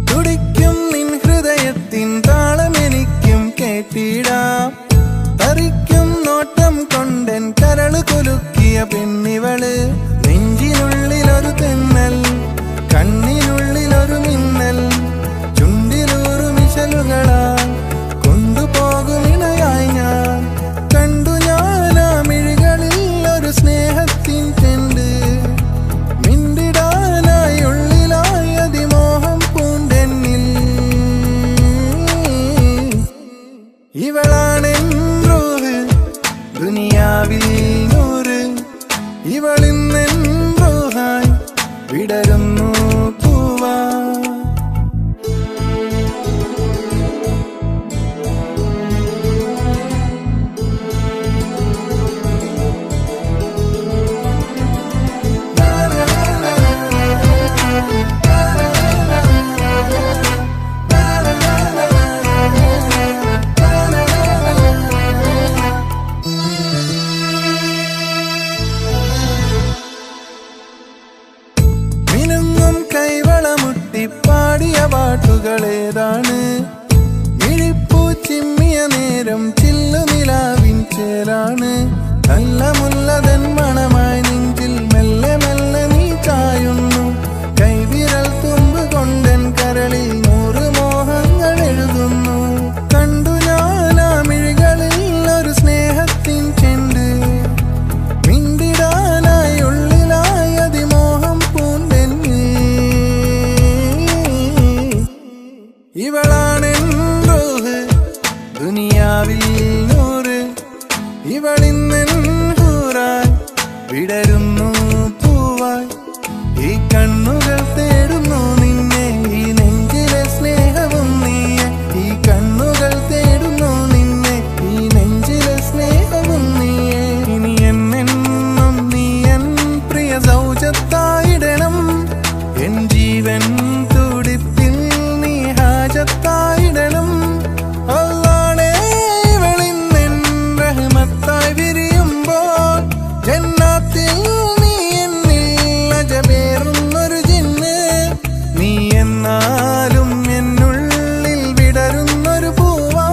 തുടിക്കും നിൻ ഹൃദയത്തിൻ താളമെനിക്കും കേട്ടിടാം തറിക്കും നോട്ടം കൊണ്ടൻ കരള് കുലുക്കിയ പെണ്ണിവള് നെഞ്ചിനുള്ളിലൊരു തെന്നൽ കണ്ണിനുള്ളിലൊരു മിന്നൽ ചുണ്ടിലൂറു മിശലുകളാൽ കൊണ്ടുപോകുമിണയായി ഞാൻ കണ്ടു ഞാൻ ആ മിഴികളിൽ ഒരു സ്നേഹത്തിൻ ചെണ്ട് മിണ്ടിടാനായി ഉള്ളിലായി അതിമോഹം പൂണ്ടെന്നിൽ ഇവളാണെൻ റൂഹ് ദുനിയാവിൽ നൂറ് ഇവളിന്നെൻ റൂഹായി വിടരുന്നു പൂവാ പാട്ടുകളേതാണ്? മിഴിപ്പൂ ചിമ്മിയ നേരം ചില്ലുനിലാവിൻ ചേലാണ്. നല്ല മുല്ലതൻ മണമായി നെഞ്ചിൽ മെല്ലെ മെല്ലെ നീ ചായുന്നു. കൈവിരൽ തുമ്പ് കൊണ്ടൻ കരളിൽ 100 മോഹങ്ങൾ എഴുതുന്നു. കണ്ടു ഞാൻ ആ മിഴികളിൽ ഒരു സ്നേഹത്തിൻ ചെണ്ട്. മിണ്ടിടാനായി ഉള്ളിലായി അതിമോഹം പൂണ്ടെന്ന്. ഇവളാണെൻ റൂഹ് ദുനിയാവിൽ നൂറ്. ഇവളിന്നെൻ ഹൂറായി വിടരുന്നു പൂവായി. ഈ കണ്ണുകൾ തേടുന്നു നിന്നെ, ഈ നെഞ്ചിലെ സ്നേഹവും നീയെ. ഈ കണ്ണുകൾ തേടുന്നു നിന്നെ, ഈ നെഞ്ചിലെ സ്നേഹവും നീയെ. ഇനി എന്നെന്നും നീ എൻ പ്രിയ സൗജത്തായിടണം. എൻ ജീവൻ തുടിപ്പിൽ നീ ഹാജത്തായിടണം. അല്ലാണേ ഇവളിന്നെൻ റഹ്മത്തായി വിരിയുമ്പോൾ ജന്നാത്തിൽ നീ എന്നിൽ അജബേറുന്നൊരു ജിന്ന്. നീ എന്നാലും എന്നുള്ളിൽ വിടരുന്നൊരു പൂവാ.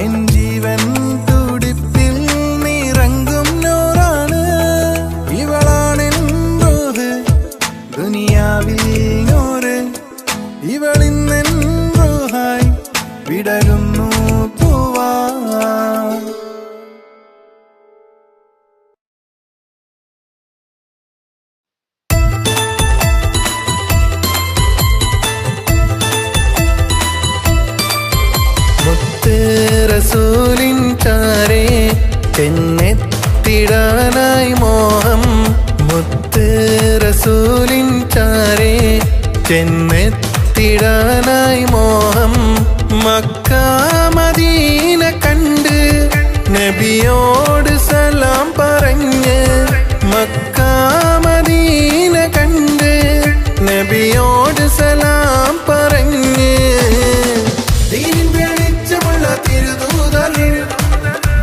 എൻ ജീവൻ തുടിപ്പിൽ നീറങ്ങും നൂറാണ്. ഇവളാണെൻ റൂഹ് ദുനിയാവിൽ നൂറ്. ഇവളിന്നെൻ റൂഹായി വിടരുന്നു പൂവാ. മുത്ത് റസൂലിൻ ചാരേ ചെന്നെത്തിടാനായി മോഹം. മുത്ത് റസൂലിൻ ചാരേ ചെന്നെത്തിടാനായി മോഹം. മക്ക മദീന കണ്ട് നബിയോട് സലാം പറഞ്ഞ്. മക്ക മദീന കണ്ട് നബിയോട് സലാം പറഞ്ഞ്. ദീനിൻ വെളിച്ചമുള്ള തിരുദൂതർ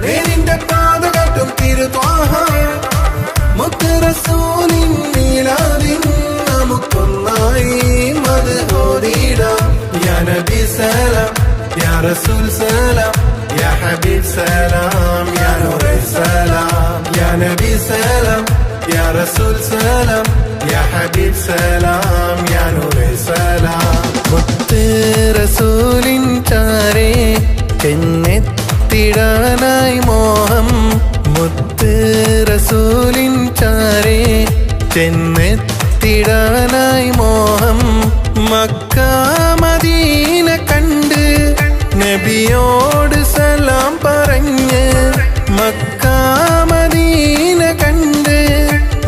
നേരിന്റെ പാത കാട്ടും തിരുത്വാഹ. മുത്ത് റസൂലിൻ മീലാദിൻ നമുക്കൊന്നായി മദ്ഹോദിടാം. യാ നബി സലാം, യാ റസൂൽ സലാം, യാ ഹബീബ് സലാം, യാ നൂറേ സലാം. യാ നബി സലാം, യാ റസൂൽ സലാം, യാ ഹബീബ് സലാം, യാ നൂറേ സലാം. മുത്ത് റസൂലിൻ ചാരേ ചെന്നെത്തിടാനായി മോഹം. മുത്ത് റസൂലിൻ ചാരേ ചെന്നെത്തിടാനായി മോഹം. മക്ക മദീന കണ്ട് നബിയോട് സലാം പറഞ്ഞ്. മക്ക മദീന കണ്ട്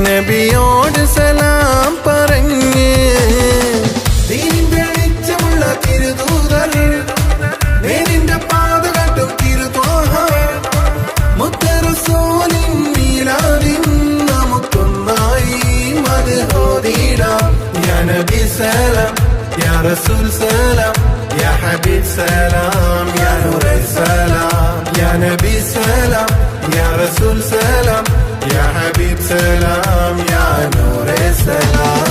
നബിയോട് സലാം പറഞ്ഞ്. ദീനിൻ വെളിച്ചമുള്ള തിരുദൂതർ നേരിന്റെ പാത കാട്ടും തിരുത്വാഹ. മുത്ത് റസൂലിൻ മീലാദിൻ നമുക്കൊന്നായി മദ്ഹോദിടാം. യാ നബി സലാം, യാ റസൂൽ സലാം, യാ ഹബീബ് സലാം, യാ നൂറേ സലാം. യാ നബി സലാം, യാ റസൂൽ സലാം, യാ ഹബീബ് സലാം, യാ നൂറേ സലാം.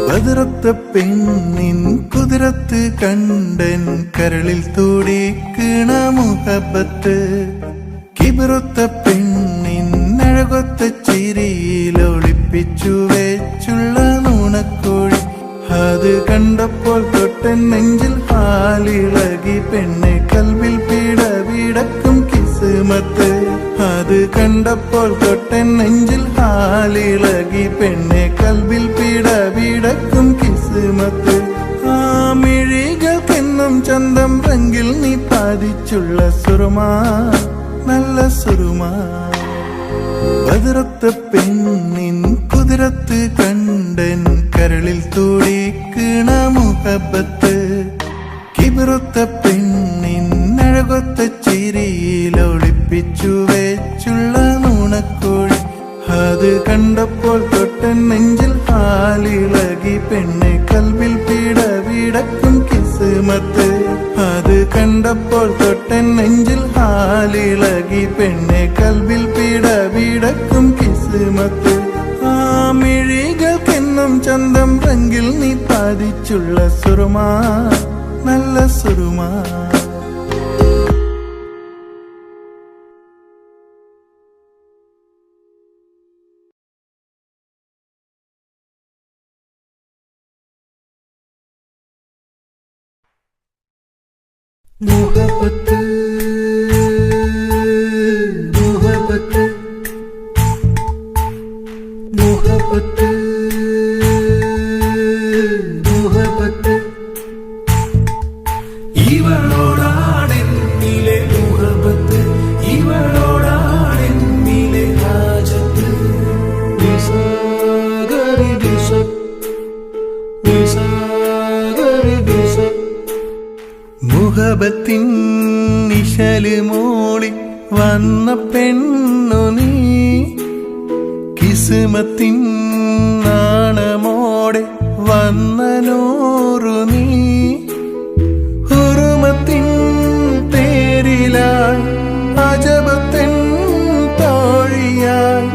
ബദറത്ത പെണ്ണിൻ കുതിരത്ത് കണ്ടൻ കരളിൽ തുടിക്കണ മുഹബത്ത്. കിബിറത്ത പെണ്ണിൻ അഴകൊത്ത ചിരിയിൽ ഒളിപ്പിച്ചു വെച്ചുള്ള നുണക്കോഴി. അത് കണ്ടപ്പോൾ തൊട്ടൻ നെഞ്ചിൽ ഹാലിളകി. പെണ്ണെ കൽവിൽ പിടവിടക്കും കിസ്മത്ത്. അത് കണ്ടപ്പോൾ തൊട്ടൻ നെഞ്ചിൽ ഹാലിളകി. പെണ്ണെ കൽവിൽ പിടവിടക്കും കിസ്മത്ത്. ആ മിഴികൾക്കെന്നും ചന്തം പാതിച്ചുള്ള സുറുമാ നല്ല സുറുമാ ബദറത്ത പെണ്ണിൻ കുതിരത്ത് കണ്ടൻ കരളിൽ തുടിക്കണ മുഹബത്ത് കിബിറുത്ത പെണ്ണിൻ അഴകൊത്ത ചിരിയിൽ ഒളിപ്പിച്ചു വെച്ചുള്ള നുണക്കോഴി അത് കണ്ടപ്പോൾ തൊട്ടൻ നെഞ്ചിൽ ഹാലിളകി പെണ്ണെ കൽവിൽ പിടവിടക്കും കിസ്മത്ത് അത് കണ്ടപ്പോൾ തൊട്ടൻ നെഞ്ചിൽ ഹാലിളകി പെണ്ണെ കൽവിൽ പിടവിടക്കും കിസ്മത്ത് ആ മിഴികൾക്കെന്നും ചന്തം റങ്കിൽ നീ പാതിച്ചുള്ള സുറുമാ നല്ല സുറുമാ മുഹബത്ത് മുഹബത്ത് മുഹബത്ത് മുഹബത്ത് ഇവളോടാണെന്നിലെ മുഹബത്ത് ഇവളോടാണെന്നിലെ ഹാജത്ത് വിസാഗരി വിസ വിസാഗരി വിസ മുഹബത്തിൻ നിശല് മൂളി വന്ന പെണ്ണു നീ കിസ്മത്തിൻ നാണമോടെ വന്ന നൂറു നീ ഹുറുമത്തിൻ പേരിലായി അജബത്തിൻ തോഴിയായി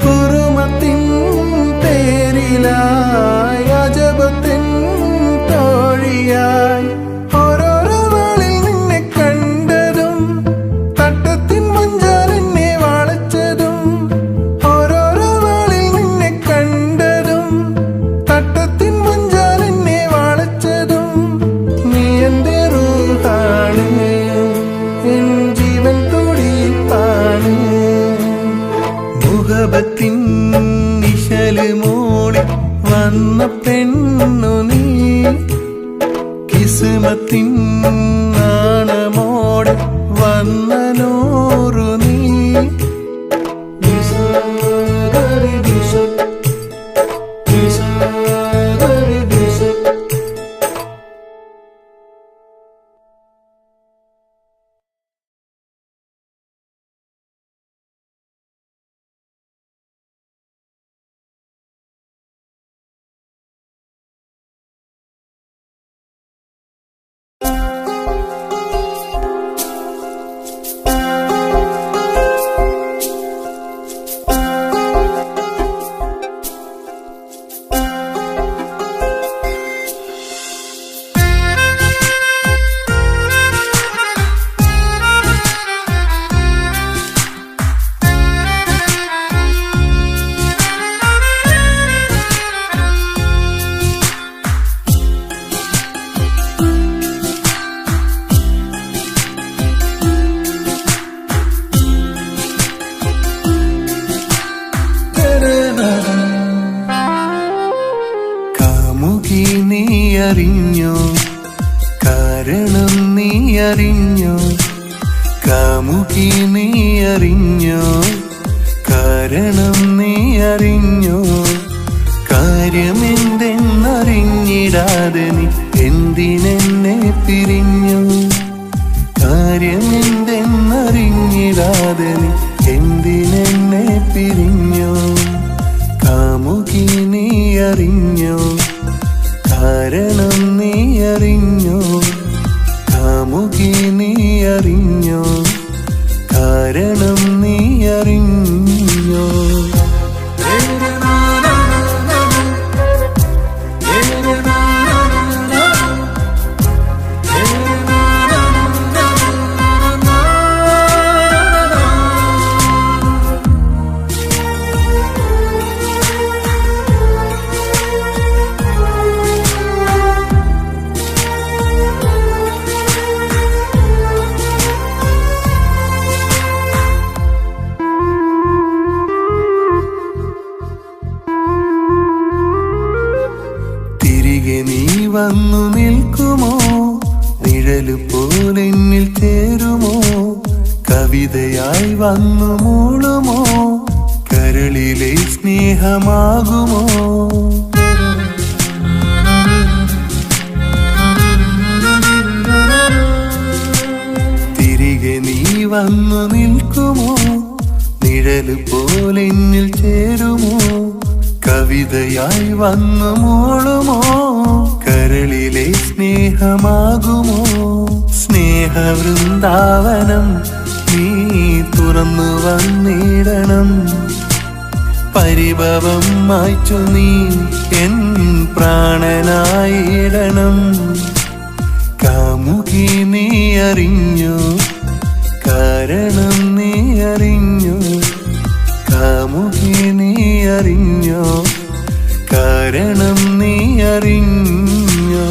ഹുറുമത്തിൻ പേരിലായി അജബത്തിൻ തോഴിയായി മുഹബത്തിൻ നിശല് മൂളി വന്ന പെണ്ണു നീ കിസ്മത്തിൻ നാണമോടെ വന്ന നൂറു നീ വിസാഗരി വിസ വിസാഗരി വിസ അറിഞ്ഞോ കാരണം നീ അറിഞ്ഞോ കാമുകി നീ അറിഞ്ഞോ കാരണം നീ അറിഞ്ഞോ കാര്യമെന്തെന്നറിഞ്ഞിടാതെ നീ എന്തിനെന്നെ പിരിഞ്ഞു കാര്യമെന്തെന്നറിഞ്ഞിടാതെ നീ എന്തിനെന്നെ പിരിഞ്ഞു കാമുകി നീ അറിഞ്ഞോ കാരണം നീ അറിഞ്ഞോ കാമുകി നീ അറിഞ്ഞോ കാരണം നീ അറിഞ്ഞോ കവിതയായി വന്നു മൂളുമോ കരളിലെ സ്നേഹമാകുമോ തിരികെ നീ വന്നു നിൽക്കുമോ നിഴല് പോലെന്നിൽ ചേരുമോ കവിതയായി വന്നു മൂളുമോ കരളിലെ സ്നേഹമാകുമോ സ്നേഹവൃന്ദാവനം നീ തുറന്നു വന്നിടണം പരിഭവം മായ്ച്ചു നീ എൻ പ്രാണനായിടണം കാമുകി നീ അറിഞ്ഞു കാരണം നീ അറിഞ്ഞു കാമുകി നീ അറിഞ്ഞോ കാരണം നീ അറിഞ്ഞോ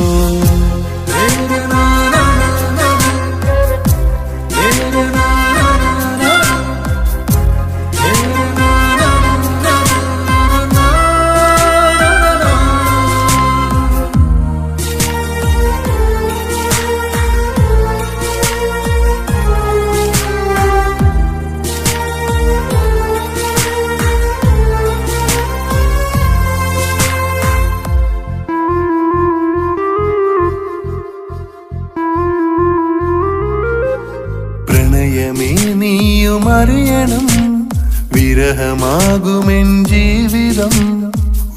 പ്രണയമേ നീയും അറിയണം വിരഹമാകുമെൻ ജീവിതം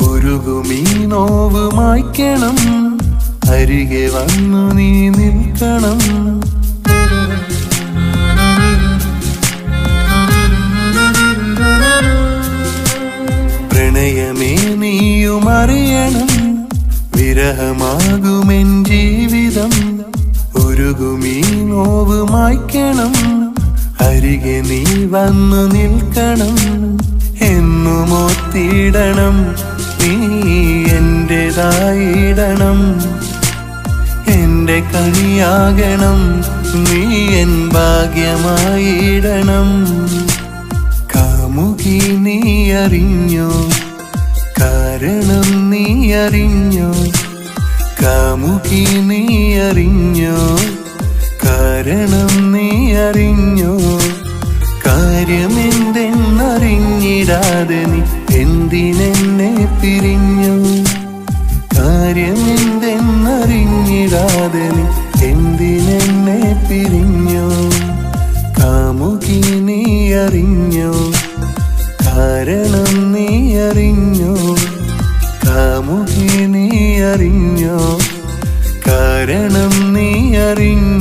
ഉരുകുമീ നോവ് മായ്ക്കണം അരികെ വന്നു നീ നിൽക്കണം പ്രണയമേ നീയും അറിയണം വിരഹമാകുമെൻ ജീവിതം ഉരുകുമീ നോവ് മായ്ക്കണം അരികെ നീ വന്നു നിൽക്കണം എന്നുമോത്തിടണം നീ എന്റേതായിടണം എന്റെ കണിയാകണം നീ എൻ ഭാഗ്യമായിടണം കാമുകി നീ അറിഞ്ഞോ കാരണം നീ അറിഞ്ഞോ കാമുകി നീ അറിഞ്ഞോ കാരണം നീ അറിഞ്ഞോ കാര്യമെന്തെന്നറിഞ്ഞിടാതെ നീ എന്തിനെന്നെ പിരിഞ്ഞു കാര്യമെന്തെന്നറിഞ്ഞിടാതെ നീ എന്തിനെന്നെ പിരിഞ്ഞു കാമുകി നീ അറിഞ്ഞോ കാരണം നീ അറിഞ്ഞോ കാമുകി നീ അറിഞ്ഞോ കാരണം നീ അറിഞ്ഞോ